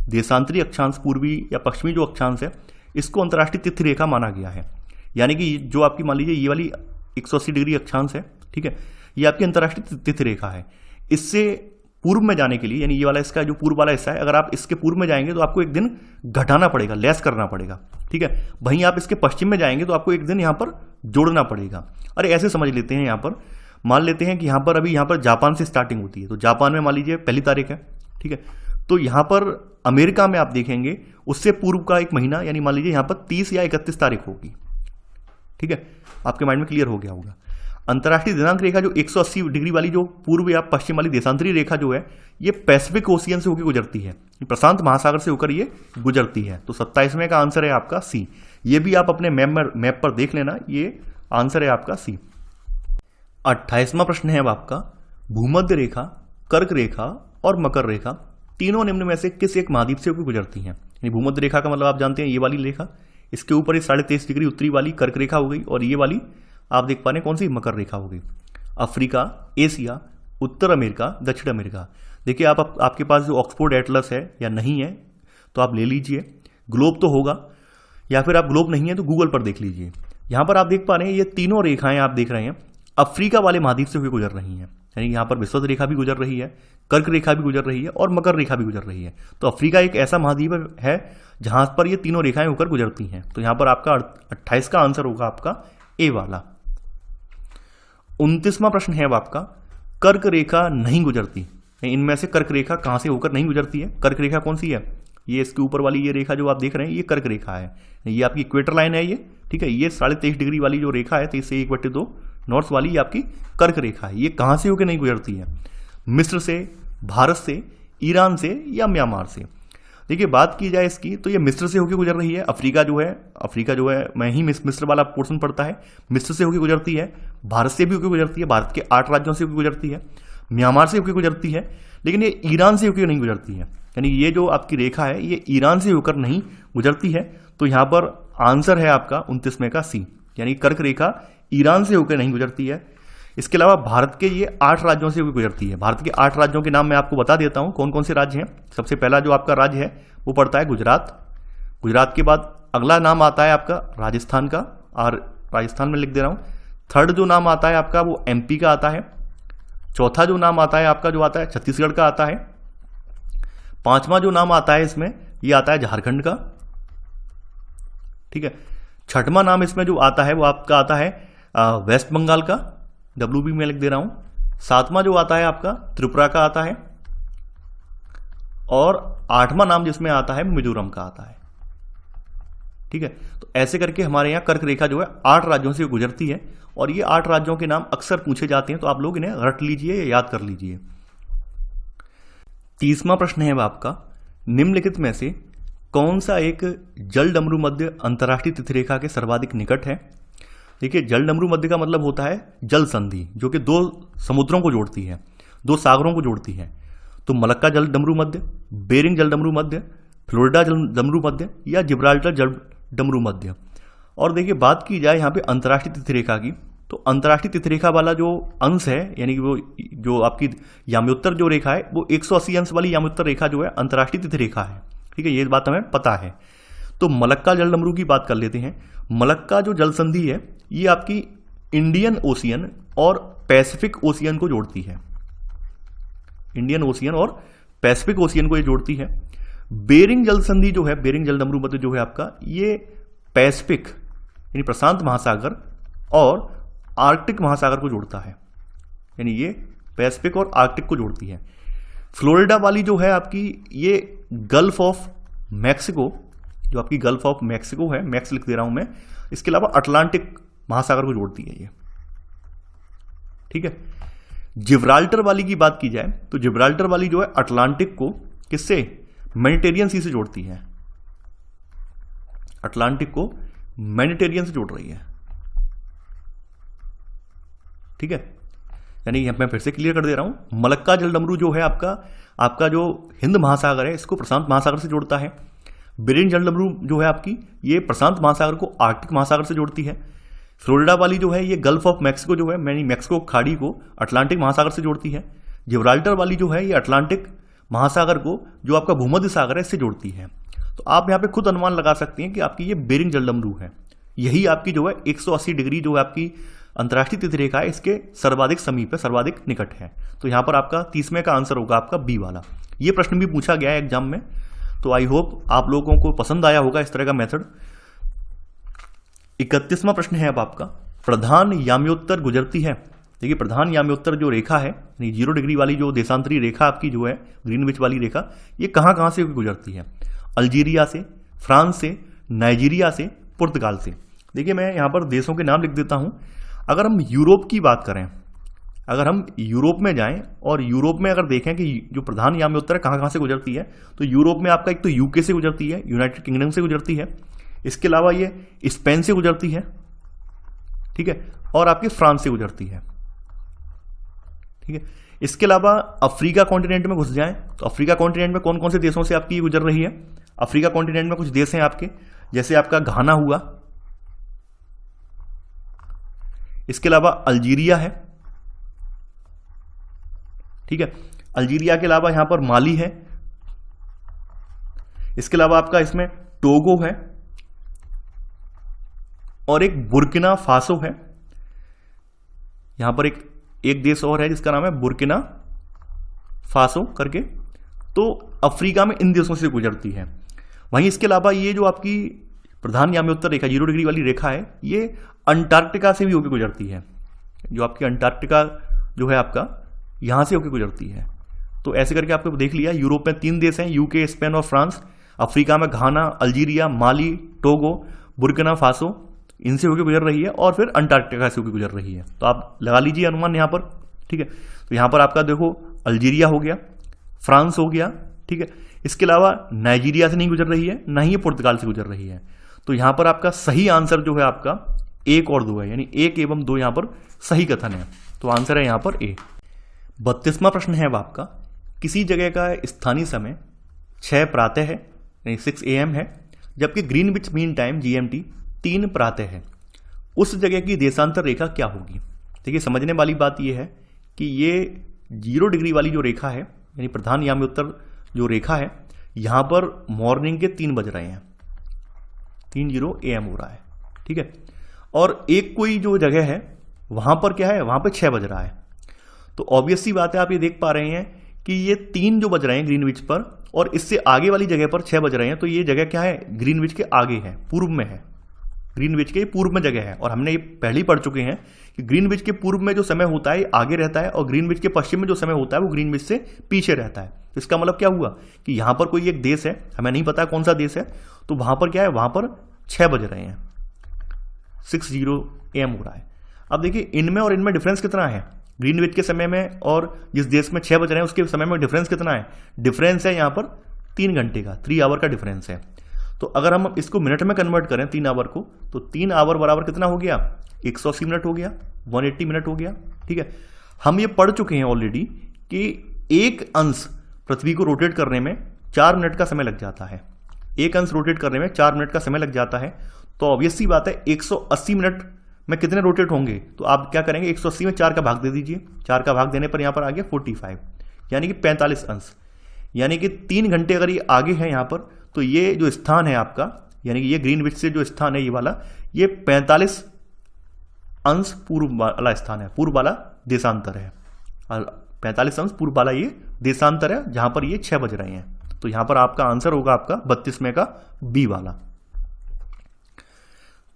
देशांतरी अक्षांश पूर्वी या पश्चिमी जो अक्षांश है इसको अंतर्राष्ट्रीय तिथि रेखा माना गया है। यानी कि जो आपकी मान लीजिए ये वाली 180 डिग्री अक्षांश है, ठीक है, ये आपकी अंतर्राष्ट्रीय तिथि रेखा है। इससे पूर्व में जाने के लिए, यानी ये वाला इसका जो पूर्व वाला हिस्सा है, अगर आप इसके पूर्व में जाएंगे तो आपको एक दिन घटाना पड़ेगा, लेस करना पड़ेगा, ठीक है। वहीं आप इसके पश्चिम में जाएंगे तो आपको एक दिन यहाँ पर जोड़ना पड़ेगा। अरे ऐसे समझ लेते हैं, यहाँ पर मान लेते हैं कि यहाँ पर अभी यहाँ पर जापान से स्टार्टिंग होती है, तो जापान में मान लीजिए 1 तारीख है, ठीक है, तो यहाँ पर अमेरिका में आप देखेंगे उससे पूर्व का एक महीना, यानी मान लीजिए यहाँ पर 30 या 31 तारीख होगी, ठीक है, आपके माइंड में क्लियर हो गया होगा। अंतर्राष्ट्रीय दिनांक रेखा जो 180 डिग्री वाली जो पूर्व या पश्चिम वाली देशांतरी रेखा जो है ये पैसिफिक ओशियन से होकर गुजरती है, प्रशांत महासागर से होकर ये गुजरती है। तो 27वें का आंसर है आपका सी। ये भी आप अपने मैप पर देख लेना, ये आंसर है आपका सी। 28वां प्रश्न है अब आपका, भूमध्य रेखा, कर्क रेखा और मकर रेखा तीनों निम्न में से किस एक महाद्वीप से होकर गुजरती हैं। भूमध्य रेखा का मतलब आप जानते हैं ये वाली रेखा, इसके ऊपर ये 23.5 डिग्री उत्तरी वाली कर्क रेखा हो गई, और ये वाली आप देख पा रहे हैं कौन सी, मकर रेखा हो गई। अफ्रीका, एशिया, उत्तर अमेरिका, दक्षिण अमेरिका, देखिए आपके पास जो ऑक्सफोर्ड एटलस है या नहीं है तो आप ले लीजिए, ग्लोब तो होगा, या फिर आप ग्लोब नहीं है तो गूगल पर देख लीजिए। यहाँ पर आप देख पा रहे हैं ये तीनों रेखाएं आप देख रहे हैं अफ्रीका वाले महाद्वीप से होकर गुजर रही हैं, यानी यहाँ पर विषुवत रेखा भी गुजर रही है, कर्क रेखा भी गुजर रही है और मकर रेखा भी गुजर रही है। तो अफ्रीका एक ऐसा महाद्वीप है जहां पर ये तीनों रेखाएं होकर गुजरती हैं। तो यहाँ पर आपका 28 का आंसर होगा आपका ए वाला। 29वां प्रश्न है अब आपका, कर्क रेखा नहीं गुजरती, इनमें से कर्क रेखा कहां से होकर नहीं गुजरती है? कर्क रेखा कौन सी है? ये इसके ऊपर वाली ये रेखा जो आप देख रहे हैं ये कर्क रेखा है, ये आपकी इक्वेटर लाइन है ये, ठीक है। ये 23.5 डिग्री वाली जो रेखा है 23 से 1/2 नॉर्थ वाली, ये आपकी कर्क रेखा है। ये कहां से होकर नहीं गुजरती है? मिस्र से, भारत से, ईरान से या म्यांमार से? देखिए बात की जाए इसकी तो ये मिस्र से होकर गुजर रही है। अफ्रीका जो है मैं ही मिस्र वाला पोर्शन पड़ता है, मिस्र से होकर गुजरती है, भारत से भी होकर गुजरती है, भारत के 8 राज्यों से होकर गुजरती है, म्यांमार से होकर गुजरती है, लेकिन ये ईरान से होकर नहीं गुजरती है। यानी ये जो आपकी रेखा है ये ईरान से होकर नहीं गुजरती है। तो यहां पर आंसर है आपका 29वें का सी, यानी कर्क रेखा ईरान से होकर नहीं गुजरती है। इसके अलावा भारत के ये 8 राज्यों से होकर गुजरती है। भारत के 8 राज्यों के नाम मैं आपको बता देता हूं कौन कौन से राज्य हैं। सबसे पहला जो आपका राज्य है वो पड़ता है गुजरात। गुजरात के बाद अगला नाम आता है आपका राजस्थान का, और राजस्थान में लिख दे रहा हूं। थर्ड जो नाम आता है आपका वो एमपी का आता है। चौथा जो नाम आता है आपका जो आता है छत्तीसगढ़ का आता है। 5वां जो नाम आता है इसमें ये आता है झारखंड का, ठीक है। 6वां नाम इसमें जो आता है वो आपका आता है वेस्ट बंगाल का, WB में लिख दे रहा हूं। 7वां जो आता है आपका त्रिपुरा का आता है, और 8वां नाम जिसमें आता है मिजोरम का आता है, ठीक है। तो ऐसे करके हमारे यहां कर्क रेखा जो है 8 राज्यों से गुजरती है, और ये 8 राज्यों के नाम अक्सर पूछे जाते हैं, तो आप लोग इन्हें रट लीजिए या याद कर लीजिए। 30वां प्रश्न है आपका, निम्नलिखित में से कौन सा एक जल डमरू मध्य अंतर्राष्ट्रीय तिथि रेखा के सर्वाधिक निकट है? देखिए जल डमरू मध्य का मतलब होता है जल संधि, जो कि 2 समुद्रों को जोड़ती है, 2 सागरों को जोड़ती है। तो मलक्का जल डमरू मध्य, बेरिंग जल डमरू मध्य, फ्लोरिडा जल डमरू मध्य या जिब्राल्टर जल डमरू मध्य। और देखिए बात की जाए यहाँ पे अंतर्राष्ट्रीय तिथि रेखा की, तो अंतर्राष्ट्रीय तिथि रेखा वाला जो अंश है, यानी कि वो जो आपकी याम्योत्तर जो रेखा है वो 180 अंश वाली याम्योत्तर रेखा जो है अंतर्राष्ट्रीय तिथि रेखा है, ठीक है। ये बात हमें पता है। तो मलक्का जल डमरू की बात कर लेते हैं। मलक्का जो जल संधि है ये आपकी इंडियन ओशियन और पैसिफिक ओशियन को जोड़ती है, इंडियन ओशियन और पैसिफिक ओशियन को ये जोड़ती है। बेरिंग जल संधि जो है, बेरिंग जल डमरू मध्य जो है आपका, ये पैसिफिक यानी प्रशांत महासागर और आर्कटिक महासागर को जोड़ता है, यानी ये पैसिफिक और आर्कटिक को जोड़ती है। फ्लोरिडा वाली जो है आपकी ये गल्फ ऑफ मैक्सिको, जो आपकी गल्फ ऑफ मैक्सिको है, मैक्स लिख दे रहा हूं मैं, इसके अलावा अटलांटिक महासागर को जोड़ती है ये, ठीक है। जिब्राल्टर वाली की बात की जाए तो जिब्राल्टर वाली जो है अटलांटिक को किससे? मेडिटेरियन सी से जोड़ती है, अटलांटिक को मेडिटेरियन से जोड़ रही है, ठीक है। यानी मैं फिर से क्लियर कर दे रहा हूं, मलक्का जल डमरू जो है आपका जो हिंद महासागर है इसको प्रशांत महासागर से जोड़ता है। बेरिंग जल डमरू जो है आपकी ये प्रशांत महासागर को आर्कटिक महासागर से जोड़ती है। फ्लोरिडा वाली जो है ये गल्फ ऑफ मैक्सिको जो है, यानी मैक्सिको खाड़ी को अटलांटिक महासागर से जोड़ती है। जिब्राल्टर वाली जो है ये अटलांटिक महासागर को जो आपका भूमध्य सागर है इससे जोड़ती है। तो आप यहाँ पे खुद अनुमान लगा सकते हैं कि आपकी ये बेरिंग जल डमरू है, यही आपकी जो है 180 डिग्री जो है आपकी अंतर्राष्ट्रीय तिथि रेखा है इसके सर्वाधिक समीप है, सर्वाधिक निकट है। तो यहां पर आपका 30वें का आंसर होगा आपका बी वाला। ये प्रश्न भी पूछा गया है एग्जाम में, तो आई होप आप लोगों को पसंद आया होगा इस तरह का मेथड। 31वां प्रश्न है अब आपका, प्रधान याम्योत्तर गुजरती है। देखिए प्रधान याम्योत्तर जो रेखा है, यानी 0 डिग्री वाली जो देशांतरी रेखा आपकी जो है ग्रीनविच वाली रेखा, ये कहां से गुजरती है? अल्जीरिया से, फ्रांस से, नाइजीरिया से, पुर्तगाल से। देखिए मैं यहां पर देशों के नाम लिख देता हूं। अगर हम यूरोप की बात करें, अगर हम यूरोप में जाएं और यूरोप में अगर देखें कि जो प्रधान याम्योत्तर कहां से गुजरती है, तो यूरोप में आपका एक तो यूके से गुजरती है, यूनाइटेड किंगडम से गुजरती है, इसके अलावा ये स्पेन से गुजरती है, ठीक है, और आपकी फ्रांस से गुजरती है, ठीक है। इसके अलावा अफ्रीका कॉन्टिनेंट में घुस जाएं तो अफ्रीका कॉन्टिनेंट में कौन कौन से देशों से आपकी गुजर रही है? अफ्रीका कॉन्टिनेंट में कुछ देश हैं आपके, जैसे आपका घाना हुआ, इसके अलावा अल्जीरिया है, ठीक है। अल्जीरिया के अलावा यहां पर माली है, इसके अलावा आपका इसमें टोगो है और एक बुर्किना फासो है। यहां पर एक देश और है जिसका नाम है बुर्किना फासो करके, तो अफ्रीका में इन देशों से गुजरती है। वहीं इसके अलावा ये जो आपकी प्रधान याम्योत्तर रेखा 0 डिग्री वाली रेखा है, ये अंटार्कटिका से भी होकर गुजरती है। जो आपकी अंटार्कटिका जो है आपका यहां से होकर गुजरती है। तो ऐसे करके आपको देख लिया, यूरोप में 3 देश हैं, यूके, स्पेन और फ्रांस। अफ्रीका में घाना, अल्जीरिया, माली, टोगो, बुर्किना फासो, इनसे होकर गुजर रही है और फिर अंटार्कटिका से होकर गुजर रही है। तो आप लगा लीजिए अनुमान यहाँ पर, ठीक है। तो यहाँ पर आपका देखो अल्जीरिया हो गया, फ्रांस हो गया, ठीक है। इसके अलावा नाइजीरिया से नहीं गुजर रही है, ना ही ये पुर्तगाल से गुजर रही है। तो यहाँ पर आपका सही आंसर जो है आपका 1 और 2 है, यानी 1 एवं 2 यहाँ पर सही कथन है। तो आंसर है यहाँ पर ए। 32वां प्रश्न है अब आपका, किसी जगह का स्थानीय समय 6 प्रातः है, यानी 6 AM है, जबकि ग्रीनविच मीन टाइम GMT 3 प्रातः है। उस जगह की देशांतर रेखा क्या होगी? देखिए समझने वाली बात यह है कि ये 0 डिग्री वाली जो रेखा है, यानी प्रधान याम्योत्तर जो रेखा है, यहां पर मॉर्निंग के 3 बज रहे हैं, 3:00 AM हो रहा है, ठीक है। और एक कोई जो जगह है वहां पर क्या है, वहां पर 6 बज रहा है। तो ऑब्वियस सी बात है, आप ये देख पा रहे हैं कि ये 3 जो बज रहे हैं ग्रीनविच पर, और इससे आगे वाली जगह पर 6 बज रहे हैं। तो ये जगह क्या है, ग्रीनविच के आगे है, पूर्व में है, ग्रीनविच के पूर्व में जगह है। और हमने ये पहले ही पढ़ चुके हैं कि ग्रीनविच के पूर्व में जो समय होता है आगे रहता है, और ग्रीनविच के पश्चिम में जो समय होता है वो ग्रीनविच से पीछे रहता है। तो इसका मतलब क्या हुआ कि यहां पर कोई एक देश है, हमें नहीं पता कौन सा देश है, तो वहां पर क्या है, वहां पर 6 बज रहे हैं, 6:00 AM हो रहा है। अब देखिए इनमें और इनमें डिफरेंस कितना है, ग्रीनविच के समय में और जिस देश में 6 बज रहे हैं उसके समय में डिफरेंस कितना है, डिफरेंस है यहाँ पर 3 घंटे का, 3 आवर का डिफरेंस है। तो अगर हम इसको मिनट में कन्वर्ट करें 3 आवर को, तो 3 आवर बराबर कितना हो गया, 180 मिनट हो गया, 180 मिनट हो गया, ठीक है। हम ये पढ़ चुके हैं ऑलरेडी कि एक अंश पृथ्वी को रोटेट करने में 4 मिनट का समय लग जाता है, एक अंश रोटेट करने में 4 मिनट का समय लग जाता है। तो ऑब्वियस सी बात है 180 मिनट में कितने रोटेट होंगे, तो आप क्या करेंगे, 180 में 4 का भाग दे दीजिए, 4 का भाग देने पर यहां पर आ गया 45, यानी कि 45 अंश, यानी कि 3 घंटे अगर ये आगे है यहां पर, तो ये जो स्थान है आपका, यानी कि ये ग्रीनविच से जो स्थान है ये वाला, ये 45 अंश पूर्व वाला स्थान है, पूर्व वाला देशांतर है, 45 अंश पूर्व वाला ये देशांतर है जहां पर ये 6 बज रहे हैं। तो यहां पर आपका आंसर होगा आपका 32वें का बी वाला।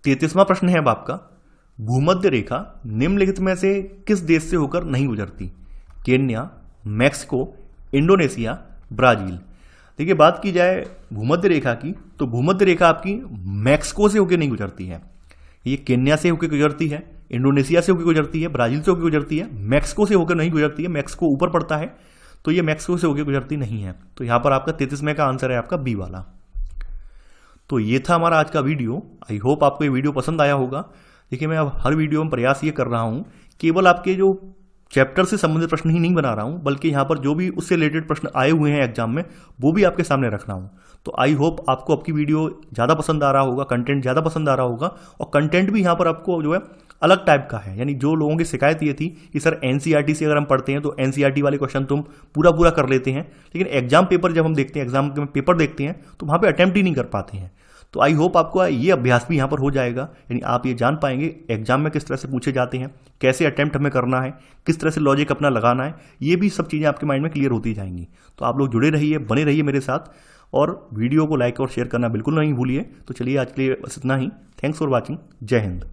33वां प्रश्न है अब आपका, भूमध्य रेखा निम्नलिखित में से किस देश से होकर नहीं गुजरती? Kenya, Mexico, Indonesia, Brazil. देखिए बात की जाए भूमध्य रेखा की, तो भूमध्य रेखा आपकी मैक्सिको से होकर नहीं गुजरती है, ये केन्या से होकर गुजरती है, इंडोनेशिया से होकर गुजरती है, ब्राजील से होकर गुजरती है, मैक्सिको से होकर नहीं गुजरती है, मैक्सिको ऊपर पड़ता है, तो ये मैक्सिको से होकर गुजरती नहीं है। तो यहां पर आपका 33वें का आंसर है आपका बी वाला। तो ये था हमारा आज का वीडियो। आई होप आपको ये वीडियो पसंद आया होगा। देखिए मैं अब हर वीडियो में प्रयास ये कर रहा हूं, केवल आपके जो चैप्टर से संबंधित प्रश्न ही नहीं बना रहा हूं, बल्कि यहां पर जो भी उससे रिलेटेड प्रश्न आए हुए हैं एग्जाम में वो भी आपके सामने रख रहा हूं। तो आई होप आपको आपकी वीडियो ज़्यादा पसंद आ रहा होगा, कंटेंट ज़्यादा पसंद आ रहा होगा, और कंटेंट भी यहाँ पर आपको जो है अलग टाइप का है। यानी जो लोगों की शिकायत ये थी कि सर एनसीईआरटी से अगर हम पढ़ते हैं तो एनसीईआरटी वाले क्वेश्चन तुम पूरा कर लेते हैं, लेकिन एग्जाम पेपर जब हम देखते हैं, एग्जाम के पेपर देखते हैं तो वहाँ पे अटेम्प्ट ही नहीं कर पाते हैं। तो आई होप आपको ये अभ्यास भी यहाँ पर हो जाएगा, यानी आप ये जान पाएंगे एग्जाम में किस तरह से पूछे जाते हैं, कैसे अटेम्प्ट हमें करना है, किस तरह से लॉजिक अपना लगाना है, ये भी सब चीज़ें आपके माइंड में क्लियर होती जाएंगी। तो आप लोग जुड़े रहिए, बने रहिए मेरे साथ, और वीडियो को लाइक और शेयर करना बिल्कुल नहीं भूलिए। तो चलिए आज के लिए बस इतना ही। Thanks for watching. जय हिंद।